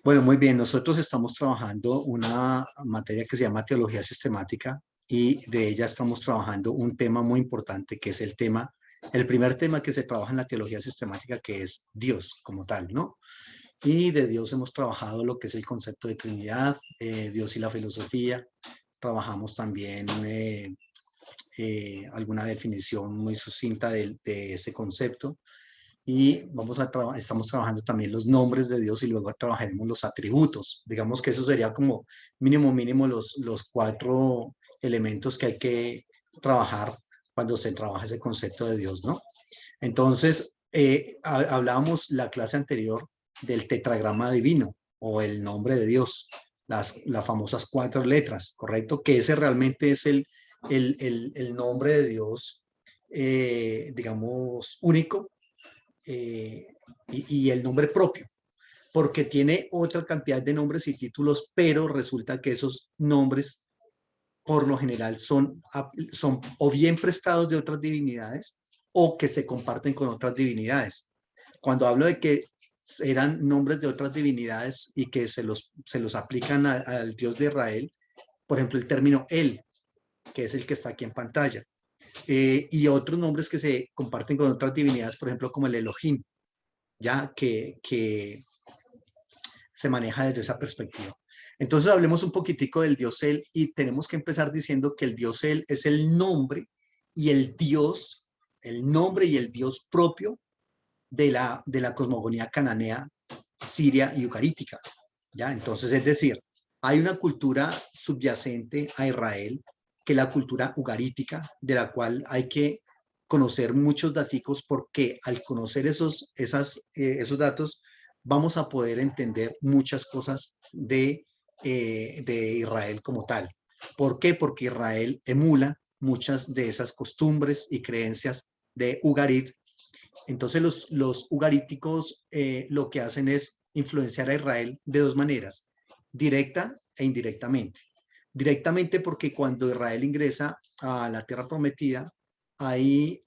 Bueno, muy bien. Nosotros estamos trabajando una materia que se llama teología sistemática y de ella estamos trabajando un tema muy importante que es el primer tema que se trabaja en la teología sistemática, que es Dios como tal, ¿no? Y de Dios hemos trabajado lo que es el concepto de Trinidad, Dios y la filosofía. Trabajamos también alguna definición muy sucinta de ese concepto y estamos trabajando también los nombres de Dios y luego trabajaremos los atributos. Digamos que eso sería como mínimo los cuatro elementos que hay que trabajar cuando se trabaja ese concepto de Dios, ¿no? Entonces, hablábamos la clase anterior del tetragrama divino o el nombre de Dios, las famosas cuatro letras, ¿correcto? Que ese realmente es el nombre de Dios, digamos, único, eh, y el nombre propio, porque tiene otra cantidad de nombres y títulos, pero resulta que esos nombres por lo general son o bien prestados de otras divinidades o que se comparten con otras divinidades. Cuando hablo de que eran nombres de otras divinidades y que se los aplican al Dios de Israel, por ejemplo, el término él, que es el que está aquí en pantalla, y otros nombres que se comparten con otras divinidades, por ejemplo, como el Elohim, ya que se maneja desde esa perspectiva. Entonces hablemos un poquitico del Dios Él y tenemos que empezar diciendo que el Dios Él es el nombre y el nombre y el Dios propio de la cosmogonía cananea, siria y ugarítica. ¿Ya? Entonces, es decir, hay una cultura subyacente a Israel, que es la cultura ugarítica, de la cual hay que conocer muchos datos, porque al conocer esos datos vamos a poder entender muchas cosas de Israel como tal. ¿Por qué? Porque Israel emula muchas de esas costumbres y creencias de Ugarit. Entonces los ugaríticos lo que hacen es influenciar a Israel de dos maneras, directa e indirectamente. Directamente porque cuando Israel ingresa a la tierra prometida, ahí,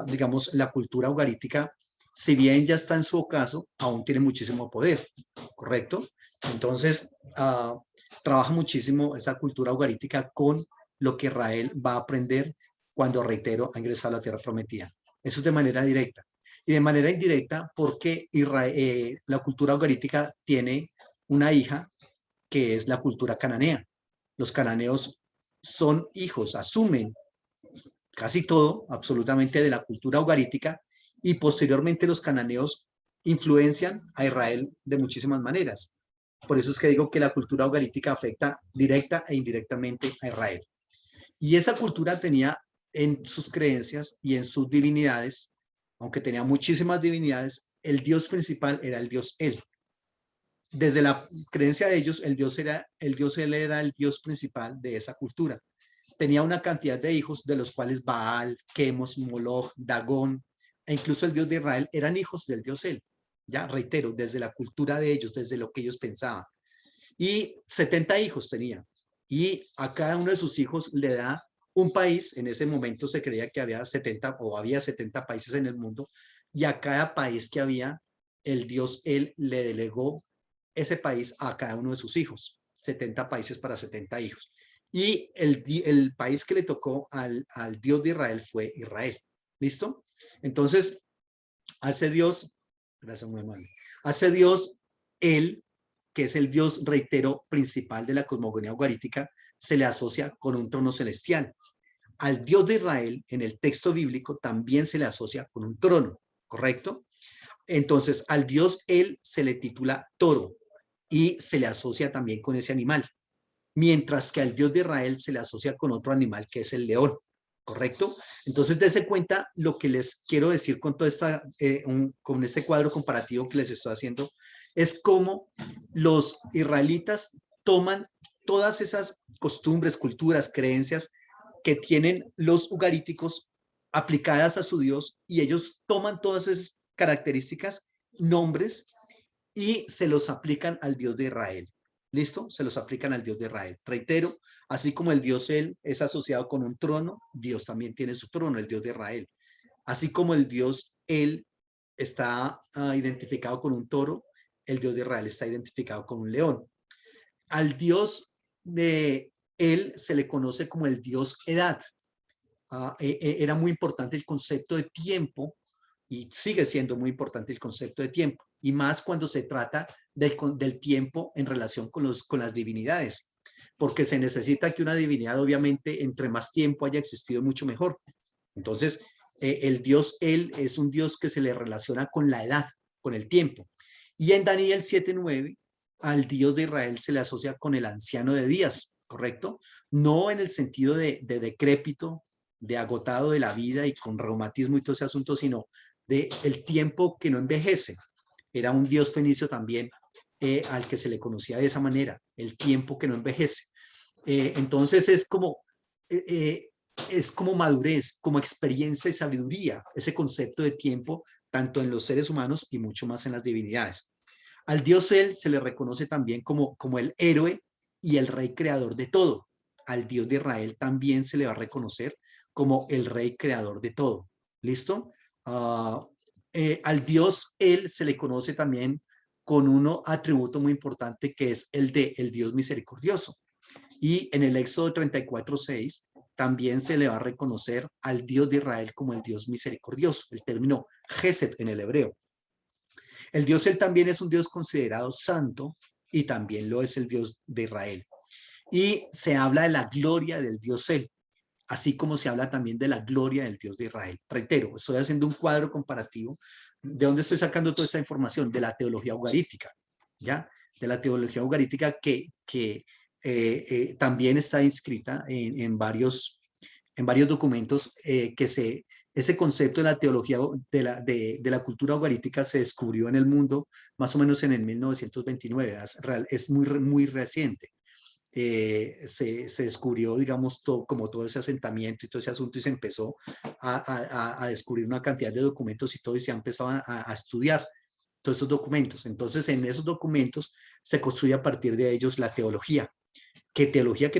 digamos, la cultura ugarítica, si bien ya está en su ocaso, aún tiene muchísimo poder, ¿correcto? Entonces, trabaja muchísimo esa cultura ugarítica con lo que Israel va a aprender cuando, reitero, ha ingresado a la tierra prometida. Eso es de manera directa. Y de manera indirecta, porque la cultura ugarítica tiene una hija que es la cultura cananea. Los cananeos son hijos, asumen casi todo, absolutamente, de la cultura ugarítica, y posteriormente los cananeos influencian a Israel de muchísimas maneras. Por eso es que digo que la cultura ugarítica afecta directa e indirectamente a Israel. Y esa cultura tenía en sus creencias y en sus divinidades, aunque tenía muchísimas divinidades, el dios principal era el dios El. Desde la creencia de ellos, el dios El era el dios principal de esa cultura. Tenía una cantidad de hijos, de los cuales Baal, Quemos, Moloch, Dagón, e incluso el dios de Israel eran hijos del dios El. Ya reitero, desde la cultura de ellos, desde lo que ellos pensaban. Y 70 hijos tenía. Y a cada uno de sus hijos le da un país. En ese momento se creía que había 70 o había 70 países en el mundo. Y a cada país que había, el dios Él le delegó ese país a cada uno de sus hijos. 70 países para 70 hijos. Y el país que le tocó al Dios de Israel fue Israel. ¿Listo? Entonces, hace Dios, gracias muy amable, hace Dios, Él, que es el Dios, reitero, principal de la cosmogonía ugarítica, se le asocia con un trono celestial. Al Dios de Israel, en el texto bíblico, también se le asocia con un trono, ¿correcto? Entonces, al Dios Él se le titula toro y se le asocia también con ese animal, mientras que al Dios de Israel se le asocia con otro animal que es el león, ¿correcto? Entonces, dése cuenta lo que les quiero decir con con este cuadro comparativo que les estoy haciendo, es cómo los israelitas toman todas esas costumbres, culturas, creencias que tienen los ugaríticos aplicadas a su Dios, y ellos toman todas esas características, nombres, y se los aplican al Dios de Israel. ¿Listo? Se los aplican al Dios de Israel. Reitero, así como el Dios Él es asociado con un trono, Dios también tiene su trono, el Dios de Israel. Así como el Dios Él está identificado con un toro, el Dios de Israel está identificado con un león. Al Dios de él se le conoce como el Dios Edad. Era muy importante el concepto de tiempo y sigue siendo muy importante el concepto de tiempo, y más cuando se trata del tiempo en relación con las divinidades, porque se necesita que una divinidad, obviamente, entre más tiempo haya existido, mucho mejor. Entonces, el Dios, él, es un Dios que se le relaciona con la edad, con el tiempo. Y en Daniel 7:9, al Dios de Israel se le asocia con el anciano de días, ¿correcto? No en el sentido de decrépito, de agotado de la vida y con reumatismo y todo ese asunto, sino de el tiempo que no envejece. Era un dios fenicio también, al que se le conocía de esa manera, el tiempo que no envejece. Entonces es como madurez, como experiencia y sabiduría, ese concepto de tiempo, tanto en los seres humanos y mucho más en las divinidades. Al dios él se le reconoce también como el héroe y el rey creador de todo. Al Dios de Israel también se le va a reconocer como el rey creador de todo. ¿Listo? Al Dios él se le conoce también con un atributo muy importante, que es el de el Dios misericordioso. Y en el Éxodo 34:6 también se le va a reconocer al Dios de Israel como el Dios misericordioso, el término Gesed en el hebreo. El Dios él también es un Dios considerado santo, y también lo es el Dios de Israel. Y se habla de la gloria del Dios él, así como se habla también de la gloria del Dios de Israel. Reitero, estoy haciendo un cuadro comparativo. ¿De dónde estoy sacando toda esta información? De la teología ugarítica, ¿ya? De la teología ugarítica que también está inscrita en varios documentos, ese concepto de la teología de la cultura ugarítica se descubrió en el mundo más o menos en el 1929, es muy reciente. Se descubrió, digamos, como todo ese asentamiento y todo ese asunto, y se empezó a descubrir una cantidad de documentos y todo, y se ha empezado a estudiar todos esos documentos. Entonces, en esos documentos se construye a partir de ellos la teología, que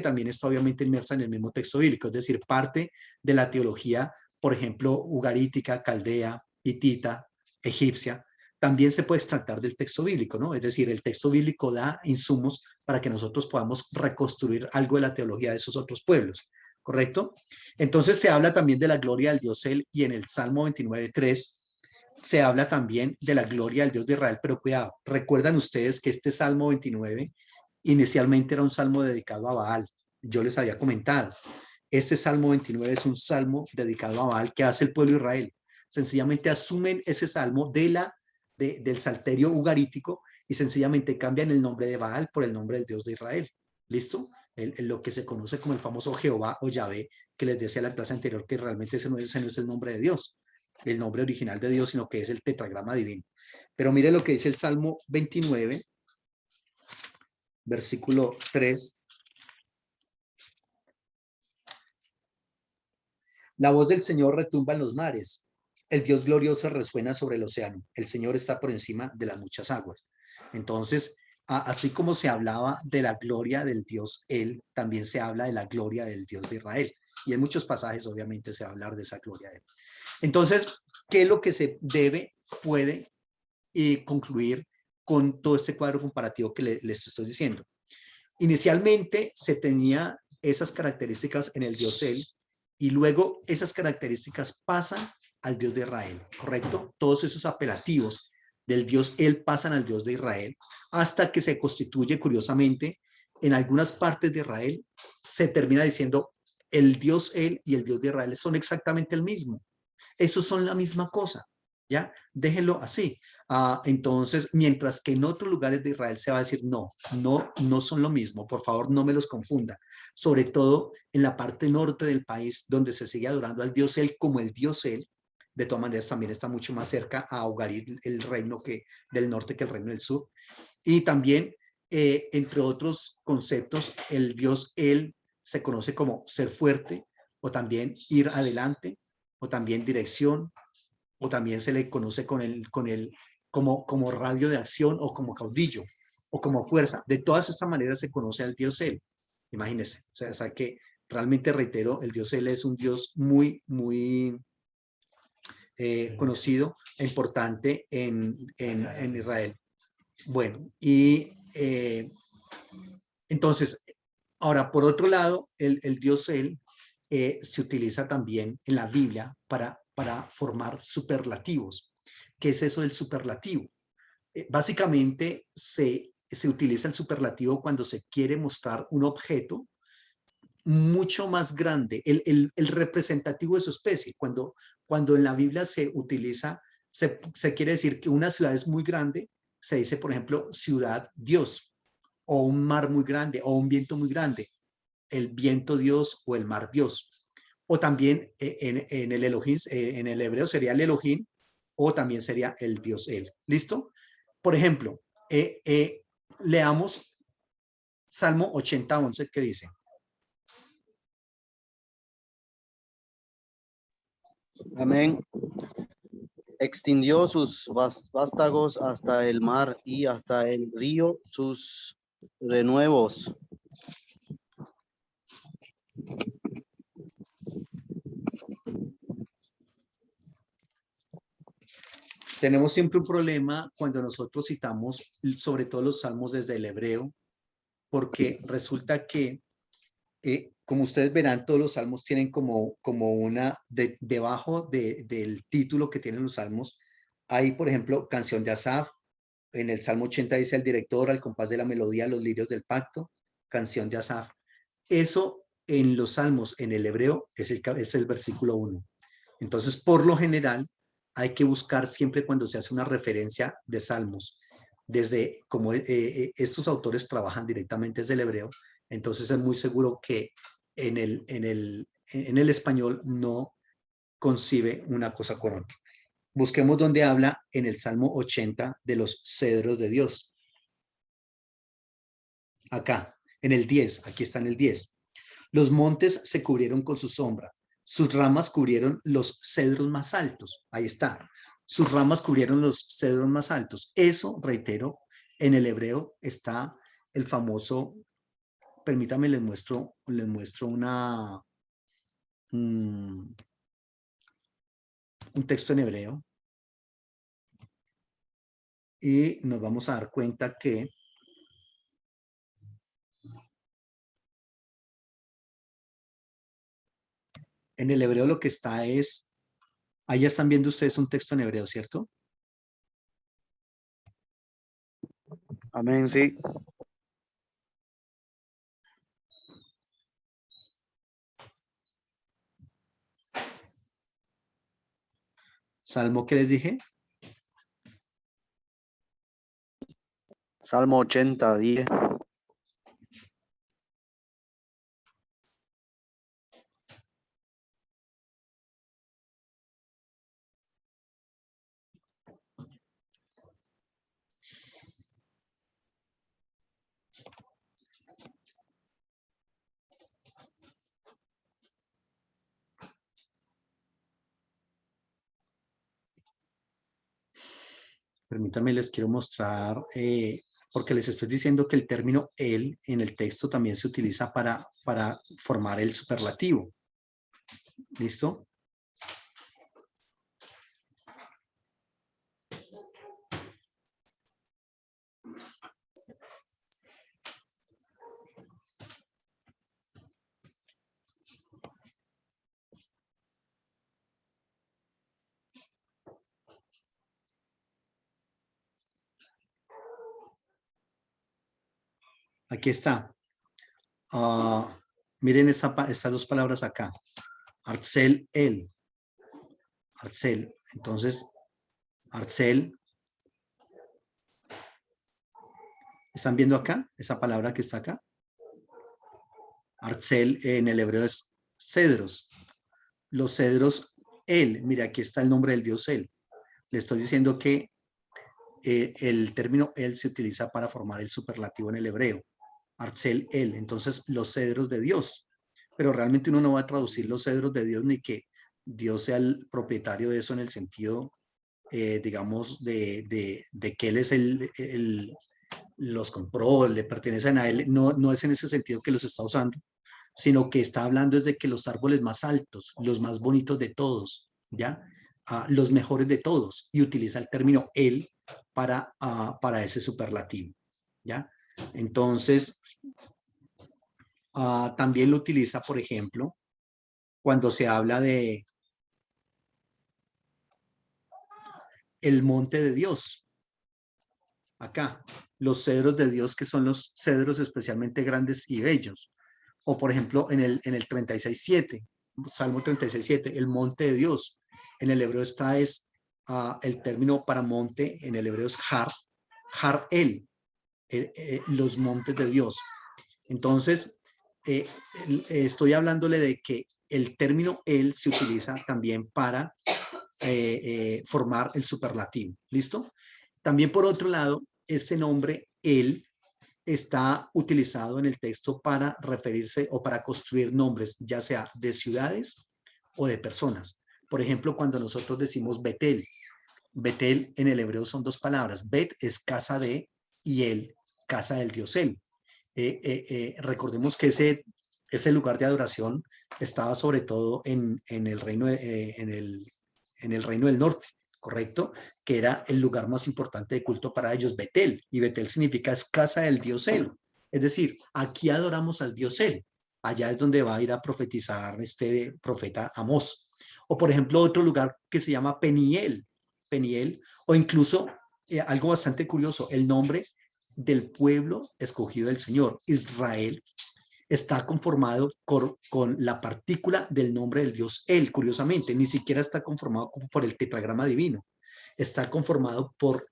también está obviamente inmersa en el mismo texto bíblico, es decir, parte de la teología, por ejemplo, ugarítica, caldea, hitita, egipcia, también se puede extractar del texto bíblico, ¿no? Es decir, el texto bíblico da insumos para que nosotros podamos reconstruir algo de la teología de esos otros pueblos, ¿correcto? Entonces se habla también de la gloria del Dios él, y en el Salmo 29:3 se habla también de la gloria del Dios de Israel, pero cuidado, recuerdan ustedes que este Salmo 29 inicialmente era un salmo dedicado a Baal. Yo les había comentado, este Salmo 29 es un salmo dedicado a Baal que hace el pueblo de Israel. Sencillamente asumen ese salmo del salterio ugarítico y sencillamente cambian el nombre de Baal por el nombre del Dios de Israel. ¿Listo? Lo que se conoce como el famoso Jehová o Yahvé, que les decía en la clase anterior que realmente ese no es el nombre de Dios, el nombre original de Dios, sino que es el tetragrama divino. Pero mire lo que dice el Salmo 29, versículo 3. La voz del Señor retumba en los mares. El Dios glorioso resuena sobre el océano. El Señor está por encima de las muchas aguas. Entonces, así como se hablaba de la gloria del Dios él, también se habla de la gloria del Dios de Israel. Y en muchos pasajes, obviamente, se va a hablar de esa gloria de él. Entonces, ¿qué es lo que se puede concluir con todo este cuadro comparativo que les estoy diciendo? Inicialmente se tenía esas características en el Dios él, y luego esas características pasan al Dios de Israel, ¿correcto? Todos esos apelativos del Dios él pasan al Dios de Israel, hasta que se constituye, curiosamente, en algunas partes de Israel, se termina diciendo el Dios él y el Dios de Israel son exactamente el mismo. Esos son la misma cosa, ¿ya? Déjenlo así. Entonces, mientras que en otros lugares de Israel se va a decir, no son lo mismo, por favor no me los confunda, sobre todo en la parte norte del país, donde se sigue adorando al Dios él como el Dios él. De todas maneras también está mucho más cerca a Ugarit, el reino del norte, que el reino del sur. Y también, entre otros conceptos, el Dios él se conoce como ser fuerte, o también ir adelante, o también dirección, o también se le conoce como radio de acción, o como caudillo, o como fuerza. De todas estas maneras se conoce al Dios él. Imagínense, o sea que realmente, reitero, el Dios él es un Dios muy conocido e importante en Israel. Bueno, y entonces, ahora por otro lado, el Dios él se utiliza también en la Biblia para formar superlativos. ¿Qué es eso del superlativo? Básicamente se utiliza el superlativo cuando se quiere mostrar un objeto mucho más grande, el representativo de su especie. Cuando en la Biblia se utiliza, se quiere decir que una ciudad es muy grande, se dice, por ejemplo, ciudad Dios, o un mar muy grande, o un viento muy grande, el viento Dios o el mar Dios. O también en el Elohim, en el hebreo sería el Elohim, o también sería el Dios él. ¿Listo? Por ejemplo, leamos Salmo 80:11 que dice: Amén. Extendió sus vástagos hasta el mar y hasta el río sus renuevos. tenemos siempre un problema cuando nosotros citamos sobre todo los salmos desde el hebreo, porque resulta que, como ustedes verán, todos los salmos tienen como una, debajo del título que tienen los salmos, hay, por ejemplo, canción de Asaf. En el Salmo 80 dice: el director, al compás de la melodía, los lirios del pacto, canción de Asaf. Eso en los salmos, en el hebreo, es el versículo 1. Entonces, por lo general, hay que buscar siempre cuando se hace una referencia de salmos, desde como estos autores trabajan directamente desde el hebreo, entonces es muy seguro que en el español no concibe una cosa con otra. Busquemos donde habla en el Salmo 80 de los cedros de Dios. Acá, en el 10, aquí está en el 10. Los montes se cubrieron con su sombra, sus ramas cubrieron los cedros más altos. Ahí está. Sus ramas cubrieron los cedros más altos. Eso, reitero, en el hebreo está el famoso, permítame, les muestro un texto en hebreo y nos vamos a dar cuenta que en el hebreo lo que está es, ahí ya están viendo ustedes un texto en hebreo, ¿cierto? Amén, sí. Salmo, ¿qué les dije? Salmo 80, 10. Permítanme, les quiero mostrar, porque les estoy diciendo que el término él en el texto también se utiliza para formar el superlativo. ¿Listo? Aquí está. Miren estas dos palabras acá. Artzel, él. Artzel. Entonces, Artzel. ¿Están viendo acá? Esa palabra que está acá. Artzel en el hebreo es cedros. Los cedros, él. Mira, aquí está el nombre del dios él. Le estoy diciendo que el término él se utiliza para formar el superlativo en el hebreo. Artzel, él. Entonces, los cedros de Dios. Pero realmente uno no va a traducir los cedros de Dios ni que Dios sea el propietario de eso en el sentido, digamos, de que Él es los compró, le pertenecen a Él. No, no es en ese sentido que los está usando, sino que está hablando es de que los árboles más altos, los más bonitos de todos, ¿ya? Los mejores de todos, y utiliza el término Él para ese superlativo, ¿ya? Entonces, también lo utiliza, por ejemplo, cuando se habla de el monte de Dios. Acá, los cedros de Dios, que son los cedros especialmente grandes y bellos. O por ejemplo, en el 36:7, Salmo 36:7, el monte de Dios. En el hebreo el término para monte, en el hebreo es har el, los montes de Dios. Entonces, estoy hablándole de que el término el se utiliza también para formar el superlativo. ¿Listo? También por otro lado, ese nombre el está utilizado en el texto para referirse o para construir nombres, ya sea de ciudades o de personas. Por ejemplo, cuando nosotros decimos Betel, Betel en el hebreo son dos palabras. Bet es casa de y el, casa del dios El. Recordemos que ese lugar de adoración estaba sobre todo en el reino en el reino del norte, ¿correcto? Que era el lugar más importante de culto para ellos, Betel. Y Betel significa es casa del dios El. Es decir, aquí adoramos al dios El. Allá es donde va a ir a profetizar este profeta Amós. O por ejemplo, otro lugar que se llama Peniel. Peniel, o incluso algo bastante curioso, el nombre del pueblo escogido del Señor, Israel, está conformado con la partícula del nombre del Dios El, curiosamente, ni siquiera está conformado como por el tetragrama divino, está conformado por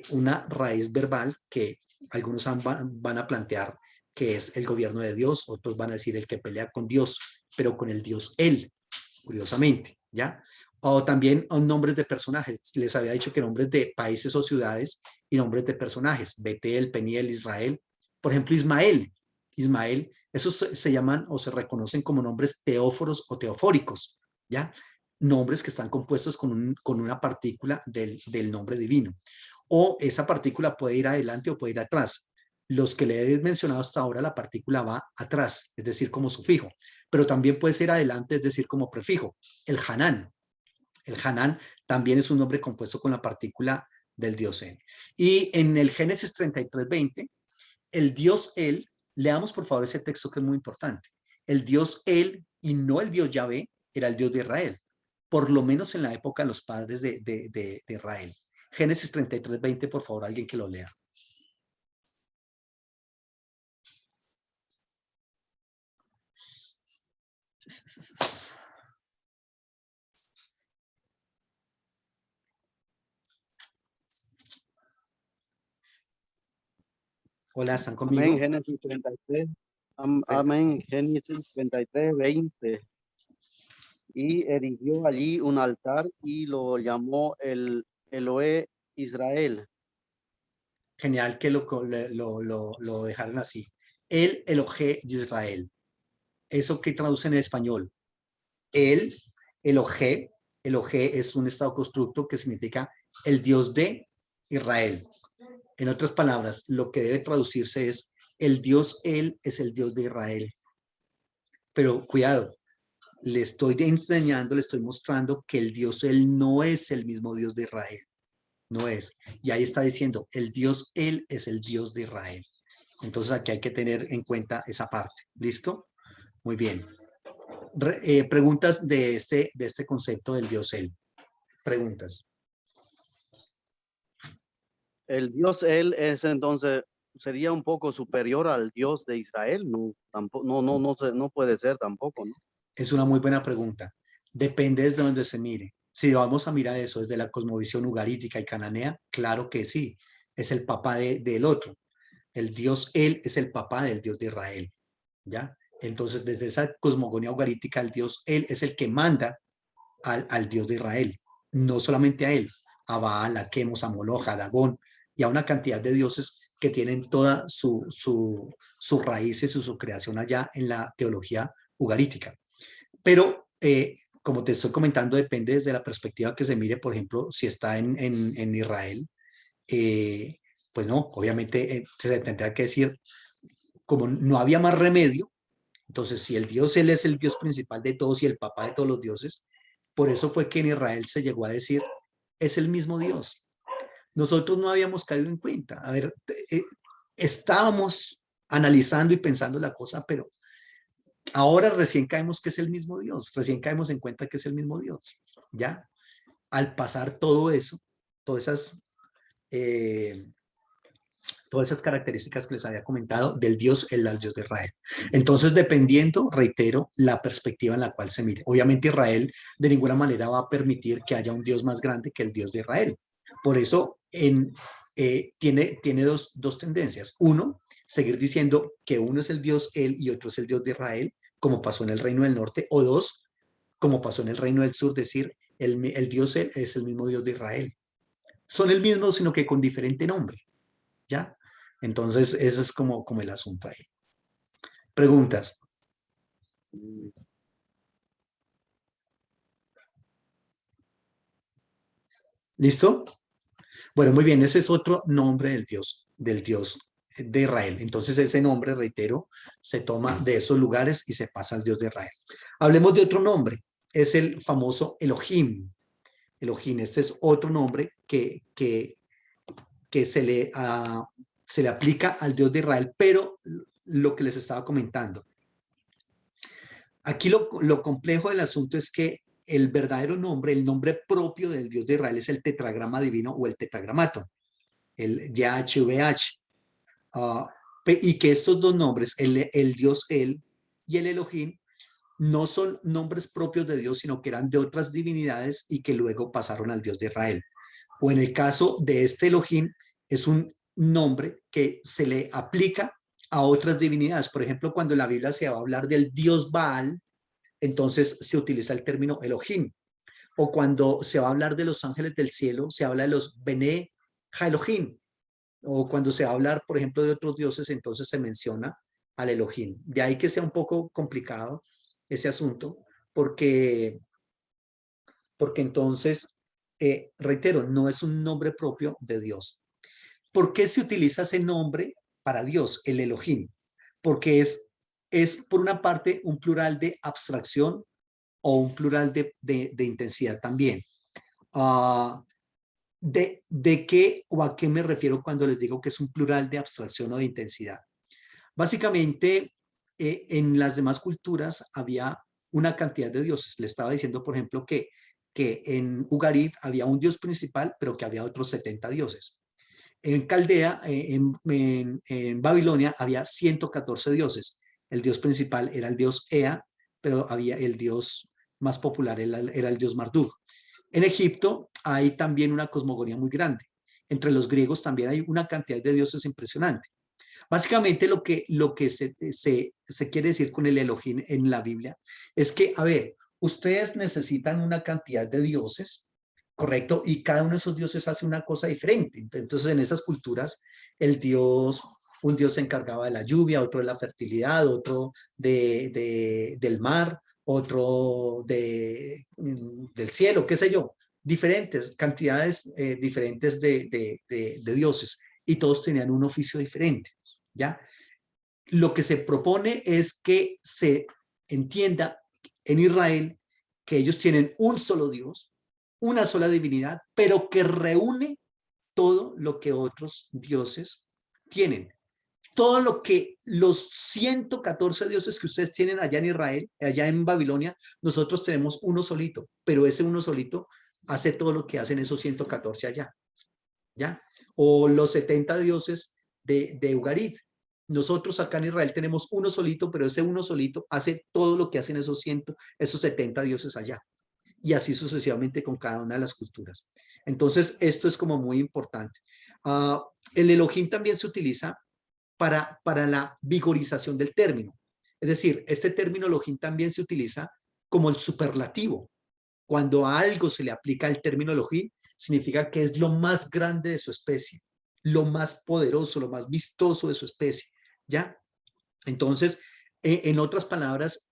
una raíz verbal que algunos van a plantear que es el gobierno de Dios, otros van a decir el que pelea con Dios, pero con el Dios El, curiosamente, ¿ya? O también nombres de personajes. Les había dicho que nombres de países o ciudades y nombres de personajes. Betel, Peniel, Israel. Por ejemplo, Ismael. Ismael, esos se llaman o se reconocen como nombres teóforos o teofóricos, ¿ya? Nombres que están compuestos con una partícula del nombre divino. O esa partícula puede ir adelante o puede ir atrás. Los que le he mencionado hasta ahora, la partícula va atrás, es decir, como sufijo, pero también puede ser adelante, es decir, como prefijo. El Hanán. El Hanán también es un nombre compuesto con la partícula del dios El. Y en el Génesis 33:20, el dios El, leamos por favor ese texto que es muy importante. El dios El y no el dios Yahvé era el dios de Israel, por lo menos en la época de los padres de Israel. Génesis 33:20, por favor, alguien que lo lea. Hola, ¿están Amén, conmigo? Génesis 33. Amén, Génesis 33:20. Y erigió allí un altar y lo llamó el Eloé Israel. Genial que lo dejaron así. El Elohé de Israel. ¿Eso qué traduce en español? El Elohé. Elohé es un estado constructo que significa el Dios de Israel. En otras palabras, lo que debe traducirse es el Dios Él es el Dios de Israel. Pero cuidado, le estoy enseñando, le estoy mostrando que el Dios Él no es el mismo Dios de Israel. No es. Y ahí está diciendo, el Dios Él es el Dios de Israel. Entonces aquí hay que tener en cuenta esa parte. ¿Listo? Muy bien. Preguntas de este concepto del Dios Él. Preguntas. El Dios él es entonces, sería un poco superior al Dios de Israel. No, tampoco, no puede ser tampoco, ¿no? Es una muy buena pregunta. Depende desde donde se mire. Si vamos a mirar eso desde la cosmovisión ugarítica y cananea, claro que sí. Es el papá del otro. El Dios Él es el papá del Dios de Israel. ¿Ya? Entonces, desde esa cosmogonía ugarítica, el Dios Él es el que manda al Dios de Israel. No solamente a él, a Baal, a Quemos, a Moloch, a Dagón y a una cantidad de dioses que tienen toda sus raíces y su creación allá en la teología ugarítica. Pero, como te estoy comentando, depende desde la perspectiva que se mire, por ejemplo, si está en Israel, eh, pues no, obviamente se tendrá que decir, como no había más remedio, entonces si el Dios, Él es el Dios principal de todos y el papá de todos los dioses, por eso fue que en Israel se llegó a decir, es el mismo Dios. nosotros no habíamos caído en cuenta. A ver, estábamos analizando y pensando la cosa, pero ahora recién caemos que es el mismo Dios, recién caemos en cuenta que es el mismo Dios, ¿ya? Al pasar todo eso, todas esas, eh, todas esas características que les había comentado del Dios, el Dios de Israel. Entonces, dependiendo, reitero, la perspectiva en la cual se mire. Obviamente Israel de ninguna manera va a permitir que haya un Dios más grande que el Dios de Israel. Por eso tiene dos tendencias. Uno, seguir diciendo que uno es el Dios él y otro es el Dios de Israel, como pasó en el Reino del Norte, o dos, como pasó en el Reino del Sur, decir el Dios él es el mismo Dios de Israel. Son el mismo, sino que con diferente nombre, ¿ya? Entonces, ese es como el asunto ahí. Preguntas. Mm, ¿Listo? Bueno, muy bien, ese es otro nombre del Dios de Israel. Entonces, ese nombre, reitero, se toma de esos lugares y se pasa al Dios de Israel. Hablemos de otro nombre, es el famoso Elohim. Elohim, este es otro nombre que se le aplica al Dios de Israel, pero lo que les estaba comentando. Aquí lo complejo del asunto es que el verdadero nombre, el nombre propio del Dios de Israel es el tetragrama divino o el tetragramato, el YHVH. Uh, y que estos dos nombres, el Dios El y el Elohim, no son nombres propios de Dios, sino que eran de otras divinidades y que luego pasaron al Dios de Israel. O en el caso de este Elohim, es un nombre que se le aplica a otras divinidades. Por ejemplo, cuando en la Biblia se va a hablar del Dios Baal, entonces se utiliza el término Elohim. O cuando se va a hablar de los ángeles del cielo, se habla de los Bene Elohim. O cuando se va a hablar, por ejemplo, de otros dioses, entonces se menciona al Elohim. De ahí que sea un poco complicado ese asunto, porque entonces, reitero, no es un nombre propio de Dios. ¿Por qué se utiliza ese nombre para Dios, el Elohim? Porque es por una parte un plural de abstracción o un plural de intensidad también. Uh, ¿De qué o a qué me refiero cuando les digo que es un plural de abstracción o de intensidad? Básicamente, en las demás culturas había una cantidad de dioses. Le estaba diciendo, por ejemplo, que en Ugarit había un dios principal, pero que había otros 70 dioses. En Caldea, en Babilonia, había 114 dioses. El dios principal era el dios Ea, pero había el dios más popular, era el dios Marduk. En Egipto hay también una cosmogonía muy grande. Entre los griegos también hay una cantidad de dioses impresionante. Básicamente lo que se quiere decir con el Elohim en la Biblia es que, a ver, ustedes necesitan una cantidad de dioses, ¿correcto? Y cada uno de esos dioses hace una cosa diferente. Entonces, en esas culturas, un dios se encargaba de la lluvia, otro de la fertilidad, otro del mar, otro del cielo, qué sé yo, diferentes cantidades diferentes de dioses y todos tenían un oficio diferente. ¿Ya? Lo que se propone es que se entienda en Israel que ellos tienen un solo Dios, una sola divinidad, pero que reúne todo lo que otros dioses tienen. Todo lo que los 114 dioses que ustedes tienen allá en Israel, allá en Babilonia, nosotros tenemos uno solito, pero ese uno solito hace todo lo que hacen esos 114 allá. ¿Ya? O los 70 dioses de Ugarit. Nosotros acá en Israel tenemos uno solito, pero ese uno solito hace todo lo que hacen esos 70 dioses allá. Y así sucesivamente con cada una de las culturas. Entonces, esto es como muy importante. El Elohim también se utiliza para la vigorización del término. Es decir, este término Elohim también se utiliza como el superlativo. Cuando a algo se le aplica el término Elohim, significa que es lo más grande de su especie, lo más poderoso, lo más vistoso de su especie, ¿ya? Entonces, en otras palabras,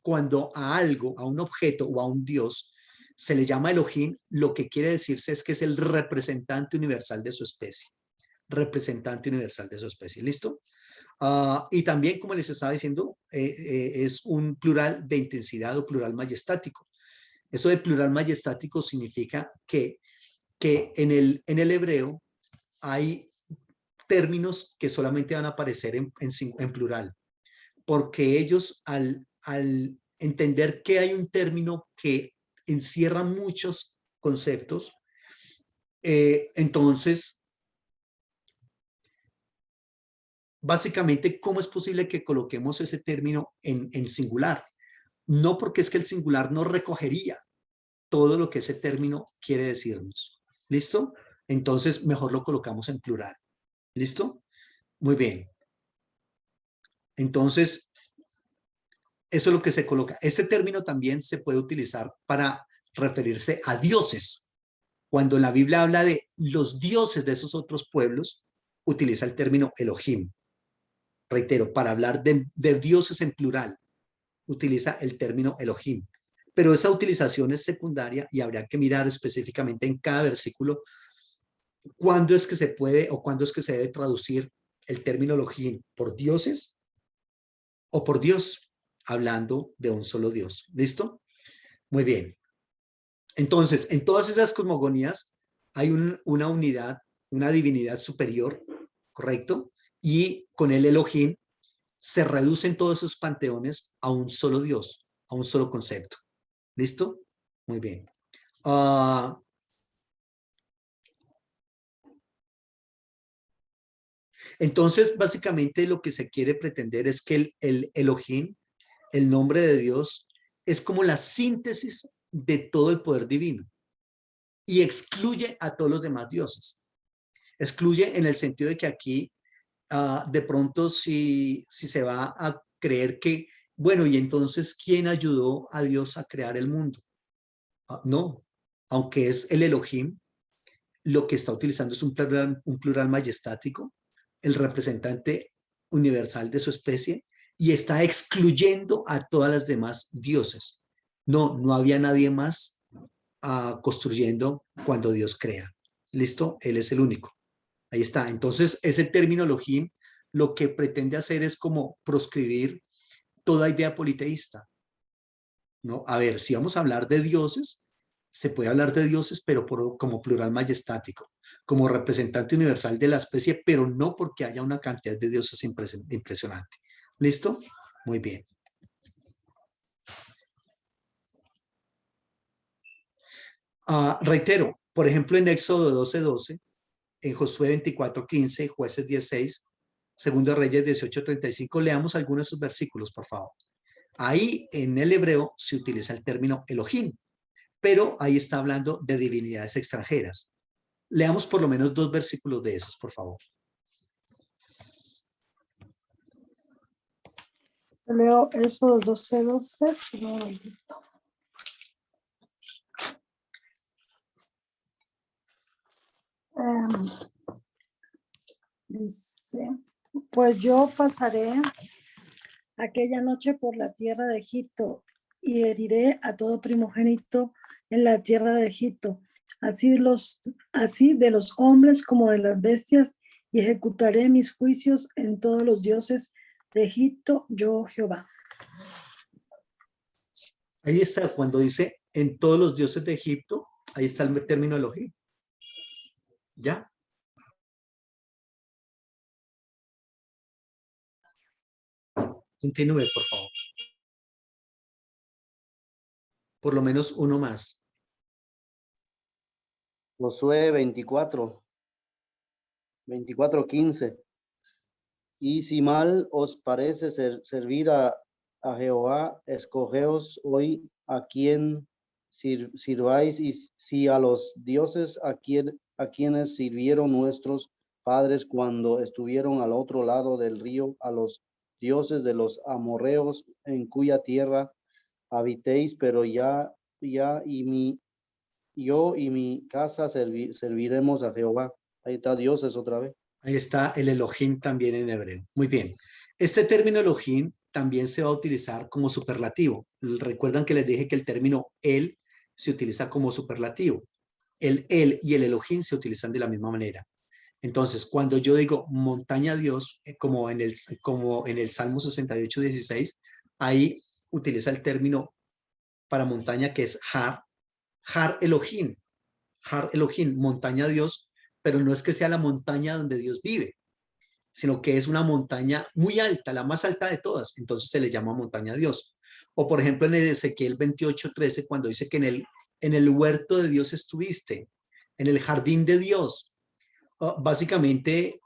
cuando a algo, a un objeto o a un Dios, se le llama Elohim, lo que quiere decirse es que es el representante universal de su especie. Representante universal de su especie. ¿Listo? Y también, como les estaba diciendo, es un plural de intensidad o plural majestático. Eso de plural majestático significa que que en el hebreo hay términos que solamente van a aparecer en plural, porque ellos al entender que hay un término que encierra muchos conceptos, entonces, básicamente, ¿cómo es posible que coloquemos ese término en singular? No, porque es que el singular no recogería todo lo que ese término quiere decirnos. ¿Listo? Entonces, mejor lo colocamos en plural. ¿Listo? Muy bien. Entonces, eso es lo que se coloca. Este término también se puede utilizar para referirse a dioses. Cuando la Biblia habla de los dioses de esos otros pueblos, utiliza el término Elohim. Reitero, para hablar de dioses en plural, utiliza el término Elohim. Pero esa utilización es secundaria y habría que mirar específicamente en cada versículo cuándo es que se puede o cuándo es que se debe traducir el término Elohim por dioses o por Dios, hablando de un solo Dios. ¿Listo? Muy bien. Entonces, en todas esas cosmogonías hay una unidad, una divinidad superior, ¿correcto? Y con el Elohim se reducen todos esos panteones a un solo Dios, a un solo concepto. ¿Listo? Muy bien. Entonces, básicamente lo que se quiere pretender es que el Elohim, el nombre de Dios, es como la síntesis de todo el poder divino y excluye a todos los demás dioses. Excluye en el sentido de que aquí, de pronto, si se va a creer que, bueno, y entonces, ¿quién ayudó a Dios a crear el mundo? No, aunque es el Elohim, lo que está utilizando es un plural majestático, el representante universal de su especie, y está excluyendo a todas las demás dioses. No, no había nadie más construyendo cuando Dios crea. ¿Listo? Él es el único. Ahí está. Entonces, ese término Elohim lo que pretende hacer es como proscribir toda idea politeísta, ¿no? A ver, si vamos a hablar de dioses, se puede hablar de dioses, pero como plural majestático, como representante universal de la especie, pero no porque haya una cantidad de dioses impresionante. ¿Listo? Muy bien. Reitero, por ejemplo, en Éxodo 12:12, en Josué 24:15, Jueces 16, Segundo Reyes 18:35, leamos algunos de esos versículos, por favor. Ahí en el hebreo se utiliza el término Elohim, pero ahí está hablando de divinidades extranjeras. Leamos por lo menos 2 versículos de esos, por favor. Leo Éxodo 12:12. Dice, pues yo pasaré aquella noche por la tierra de Egipto y heriré a todo primogénito en la tierra de Egipto, así de los hombres como de las bestias, y ejecutaré mis juicios en todos los dioses de Egipto, yo Jehová. Ahí está, cuando dice en todos los dioses de Egipto, ahí está el término Elohim. ¿Ya? Continúe, por favor. Por lo menos uno más. Josué 24:15. Y si mal os parece servir a Jehová, escogeos hoy a quien sirváis, y si a los dioses a quienes sirvieron nuestros padres cuando estuvieron al otro lado del río, a los dioses de los amorreos en cuya tierra habitéis, pero yo y mi casa serviremos a Jehová. Ahí está dioses otra vez. Ahí está el Elohim también en hebreo. Muy bien. Este término Elohim también se va a utilizar como superlativo. Recuerdan que les dije que el término el se utiliza como superlativo. El y el Elohim se utilizan de la misma manera. Entonces, cuando yo digo montaña Dios, como en el Salmo 68:16, ahí utiliza el término para montaña que es Har Elohim. Har Elohim, montaña de Dios, pero no es que sea la montaña donde Dios vive, sino que es una montaña muy alta, la más alta de todas, entonces se le llama montaña de Dios. O por ejemplo en Ezequiel 28:13, cuando dice que en el huerto de Dios estuviste, en el jardín de Dios. Básicamente,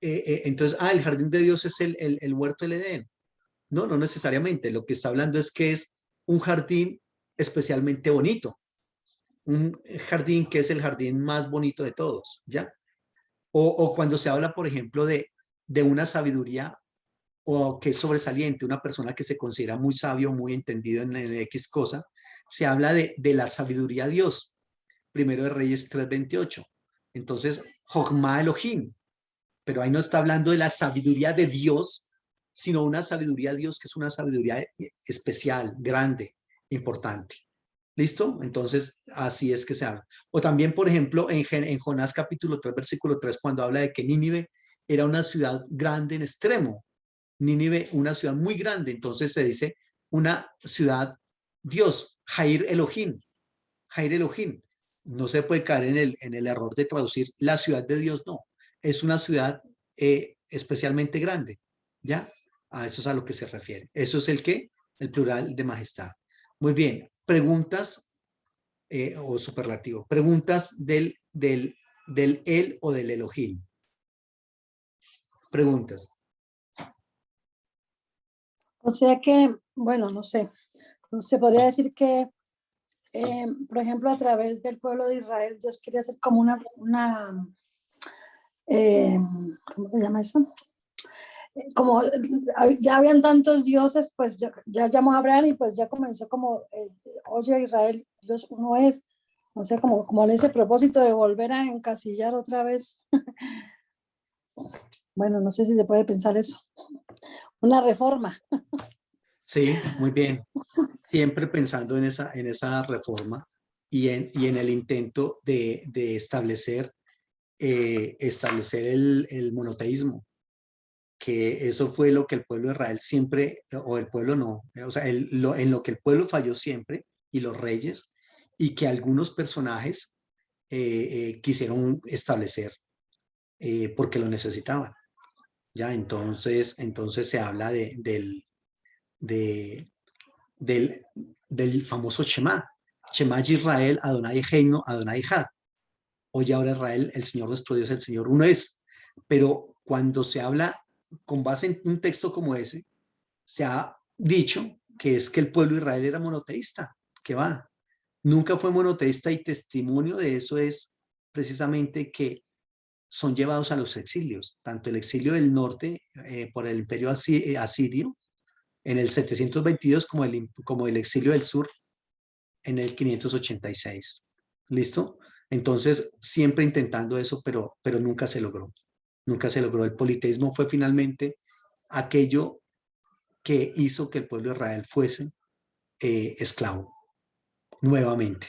entonces, el jardín de Dios es el huerto del Edén. No, no necesariamente. Lo que está hablando es que es un jardín especialmente bonito, un jardín que es el jardín más bonito de todos, ¿ya? O cuando se habla, por ejemplo, de una sabiduría o que es sobresaliente, una persona que se considera muy sabio, muy entendido en X cosa, se habla de la sabiduría de Dios. Primero de Reyes 3:28. Entonces, Jochma Elohim, pero ahí no está hablando de la sabiduría de Dios, sino una sabiduría de Dios que es una sabiduría especial, grande, importante. ¿Listo? Entonces, así es que se habla. O también, por ejemplo, en Jonás capítulo 3, versículo 3, cuando habla de que Nínive era una ciudad grande en extremo. Nínive, una ciudad muy grande. Entonces se dice una ciudad Dios, Jair Elohim. Jair Elohim. No se puede caer en el error de traducir la ciudad de Dios, no. Es una ciudad especialmente grande, ¿ya? A eso es a lo que se refiere. Eso es el plural de majestad. Muy bien, preguntas o superlativo. Preguntas del él o del Elohim. Preguntas. O sea que, bueno, no sé, se podría decir que, por ejemplo, a través del pueblo de Israel, Dios quería hacer como ¿cómo se llama eso? Como ya habían tantos dioses, pues ya llamó a Abraham y pues ya comenzó como, oye Israel, Dios uno es, o sea, como en ese propósito de volver a encasillar otra vez. Bueno, no sé si se puede pensar eso. Una reforma. Sí, muy bien. Siempre pensando en esa reforma y en el intento de establecer el monoteísmo, que eso fue lo que el pueblo de Israel siempre, o el pueblo no, o sea, en lo que el pueblo falló siempre, y los reyes, y que algunos personajes quisieron establecer porque lo necesitaban. Ya, entonces se habla de, del, del famoso Shema. Shema Israel, Adonai Heino, Adonai Had. Oye ahora Israel, el Señor nuestro Dios, el Señor uno es. Pero cuando se habla con base en un texto como ese, se ha dicho que es que el pueblo de Israel era monoteísta. ¿Qué va? Nunca fue monoteísta y testimonio de eso es precisamente que son llevados a los exilios, tanto el exilio del norte por el imperio asirio en el 722 como el exilio del sur en el 586. ¿Listo? Entonces, siempre intentando eso, pero nunca se logró. Nunca se logró. El politeísmo fue finalmente aquello que hizo que el pueblo de Israel fuese esclavo. Nuevamente.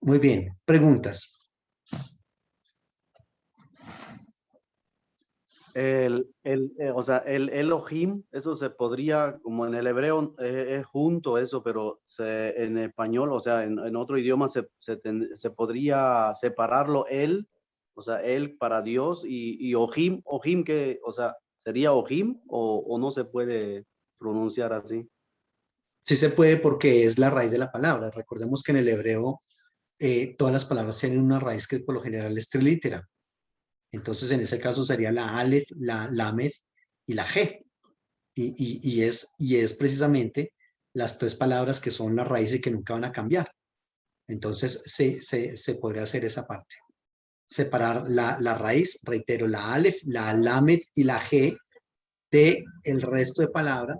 Muy bien. Preguntas. O sea, el Elohim, eso se podría, como en el hebreo es junto eso, pero en español, o sea, en otro idioma se podría separarlo él, o sea, él para Dios y Ohim, que, o sea, ¿sería Ohim o no se puede pronunciar así? Sí se puede porque es la raíz de la palabra. Recordemos que en el hebreo todas las palabras tienen una raíz que por lo general es trilítera. Entonces, en ese caso sería la Aleph, la Lamed y la G. Y es precisamente las tres palabras que son la raíz y que nunca van a cambiar. Entonces, se podría hacer esa parte. Separar la raíz, reitero, la Aleph, la Lamed y la G de el resto de palabra,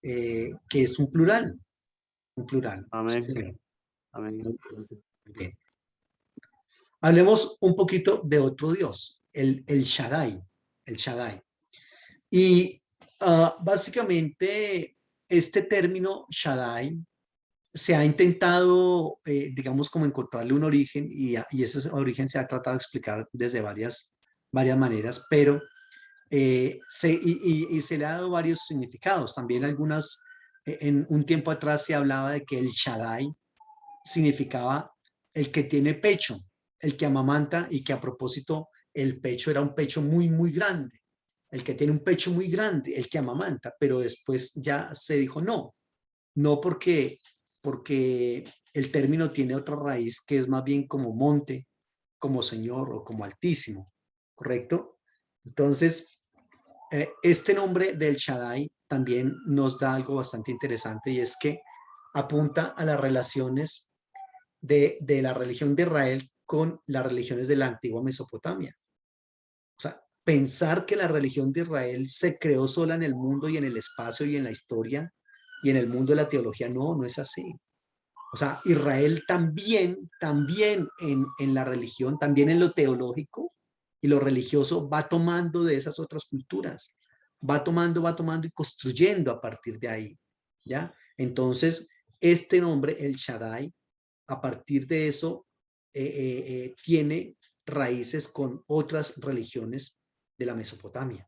que es un plural. Un plural. Sí, Amén, señor. amén. Muy bien. Hablemos un poquito de otro Dios, el Shaddai. El Shaddai. Y básicamente este término Shaddai se ha intentado, digamos, como encontrarle un origen y ese origen se ha tratado de explicar desde varias maneras, pero se le ha dado varios significados. También en un tiempo atrás se hablaba de que el Shaddai significaba el que tiene pecho, el que amamanta, y que a propósito el pecho era un pecho muy, muy grande. El que tiene un pecho muy grande, el que amamanta, pero después ya se dijo no, no porque el término tiene otra raíz que es más bien como monte, como señor o como altísimo, ¿correcto? Entonces, este nombre del Shaddai también nos da algo bastante interesante, y es que apunta a las relaciones de la religión de Israel con las religiones de la antigua Mesopotamia. O sea, pensar que la religión de Israel se creó sola en el mundo y en el espacio y en la historia y en el mundo de la teología, no, no es así. O sea, Israel también en la religión, también en lo teológico y lo religioso, va tomando de esas otras culturas, va tomando y construyendo a partir de ahí, ¿ya? Entonces, este nombre, el Shaddai, a partir de eso, tiene raíces con otras religiones de la Mesopotamia,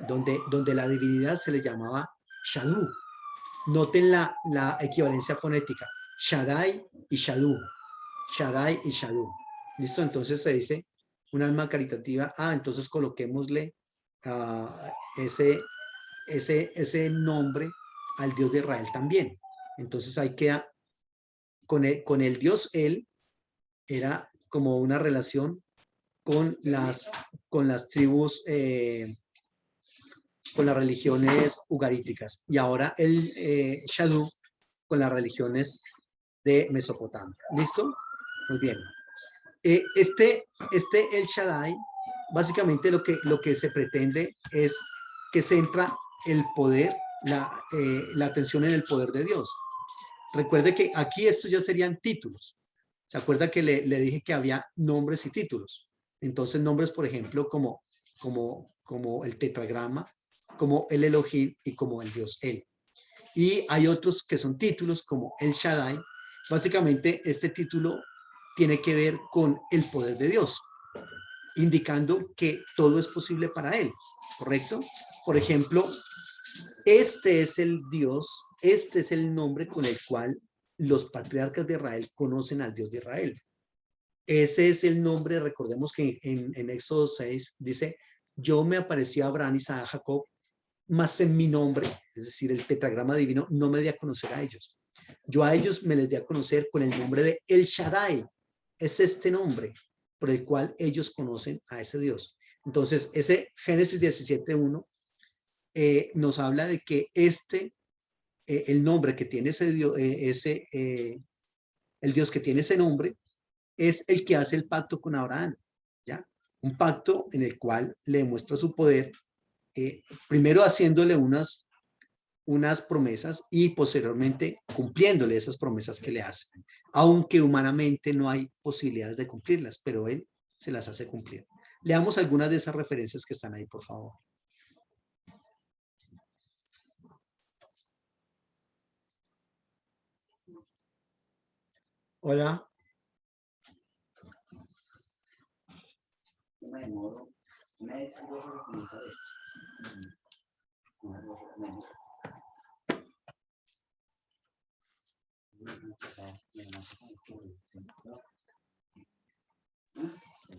donde la divinidad se le llamaba Shadu. Noten la equivalencia fonética, Shaddai y Shadu, Shaddai y Shadu. ¿Listo? Entonces se dice un alma caritativa, entonces coloquémosle ese nombre al Dios de Israel también. Entonces ahí queda, con el Dios él, era como una relación con las tribus, con las religiones ugaríticas, y ahora el Shadu con las religiones de Mesopotamia. ¿Listo? Muy bien. Este El Shaddai, básicamente lo que se pretende es que centra el poder, la atención en el poder de Dios. Recuerde que aquí estos ya serían títulos. ¿Se acuerda que le dije que había nombres y títulos? Entonces nombres, por ejemplo, como el tetragrama, como el Elohim y como el Dios El. Y hay otros que son títulos como el Shaddai. Básicamente este título tiene que ver con el poder de Dios, indicando que todo es posible para Él, ¿correcto? Por ejemplo, este es el Dios, este es el nombre con el cual los patriarcas de Israel conocen al Dios de Israel. Ese es el nombre, recordemos que en Éxodo 6 dice, yo me aparecí a Abraham, Isaac, a Jacob, más en mi nombre, es decir, el tetragrama divino, no me di a conocer a ellos. Yo a ellos me les di a conocer con el nombre de El Shaddai. Es este nombre por el cual ellos conocen a ese Dios. Entonces, ese Génesis 17:1 nos habla de que el nombre que tiene ese Dios, el Dios que tiene ese nombre, es el que hace el pacto con Abraham, ¿ya? Un pacto en el cual le demuestra su poder, primero haciéndole unas promesas y posteriormente cumpliéndole esas promesas que le hace, aunque humanamente no hay posibilidades de cumplirlas, pero él se las hace cumplir. Leamos algunas de esas referencias que están ahí, por favor. Hola.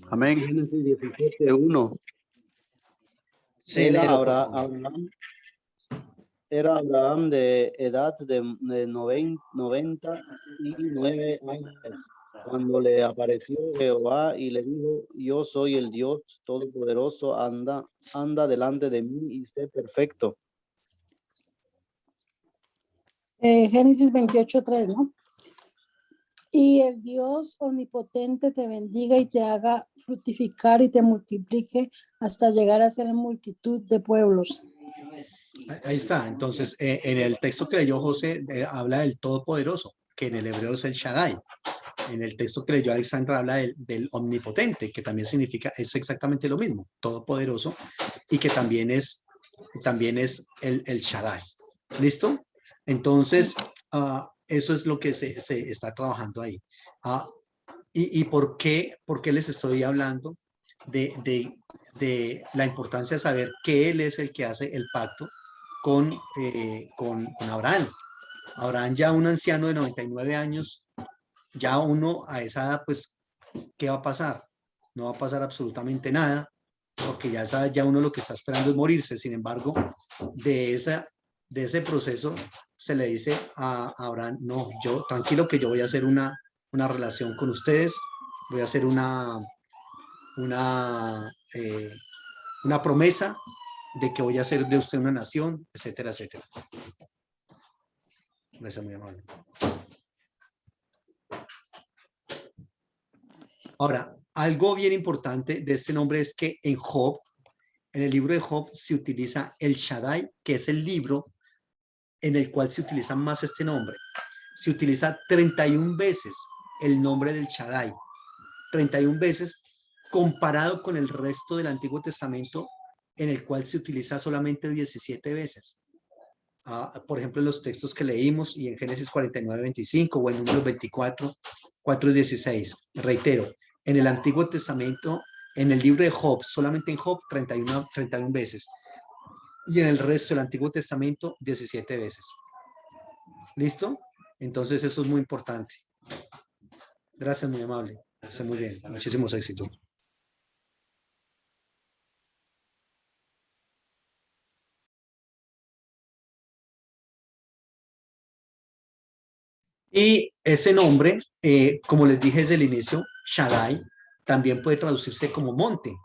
Amén. Génesis 17:1. Sí, Era léelo, por favor. Abraham de edad de 99 años cuando le apareció Jehová y le dijo, yo soy el Dios Todopoderoso, anda delante de mí y sé perfecto. Génesis 28:3, ¿no? Y el Dios omnipotente te bendiga y te haga fructificar y te multiplique hasta llegar a ser multitud de pueblos. Ahí está. Entonces, en el texto que leyó José, habla del Todopoderoso, que en el hebreo es el Shaddai. En el texto que leyó Alexandra habla del omnipotente, que también significa, es exactamente lo mismo, todopoderoso, y que también es el Shaddai. ¿Listo? Entonces, eso es lo que se está trabajando ahí. ¿Y por qué les estoy hablando de la importancia de saber que él es el que hace el pacto con Abraham? Abraham, ya un anciano de 99 años, ya uno a esa edad, pues, ¿qué va a pasar? No va a pasar absolutamente nada, porque ya, ya uno lo que está esperando es morirse. Sin embargo, de, de ese proceso se le dice a Abraham, no, yo, tranquilo que yo voy a hacer una relación con ustedes, voy a hacer una promesa de que voy a hacer de usted una nación, etcétera, etcétera. Gracias, muy amable. Ahora, algo bien importante de este nombre es que en Job, en el libro de Job, se utiliza el Shaddai, que es el libro en el cual se utiliza más este nombre. Se utiliza 31 veces el nombre del Shaddai, 31 veces comparado con el resto del Antiguo Testamento, en el cual se utiliza solamente 17 veces. Por ejemplo, en los textos que leímos y en Génesis 49, 25 o en Números 24, 4 y 16. Reitero, en el Antiguo Testamento, en el libro de Job, solamente en Job 31 veces. Y en el resto del Antiguo Testamento 17 veces. ¿Listo? Entonces eso es muy importante. Gracias, muy amable. Está muy bien. Muchísimos éxitos. Y ese nombre, como les dije desde el inicio, Shaddai, también puede traducirse como monte,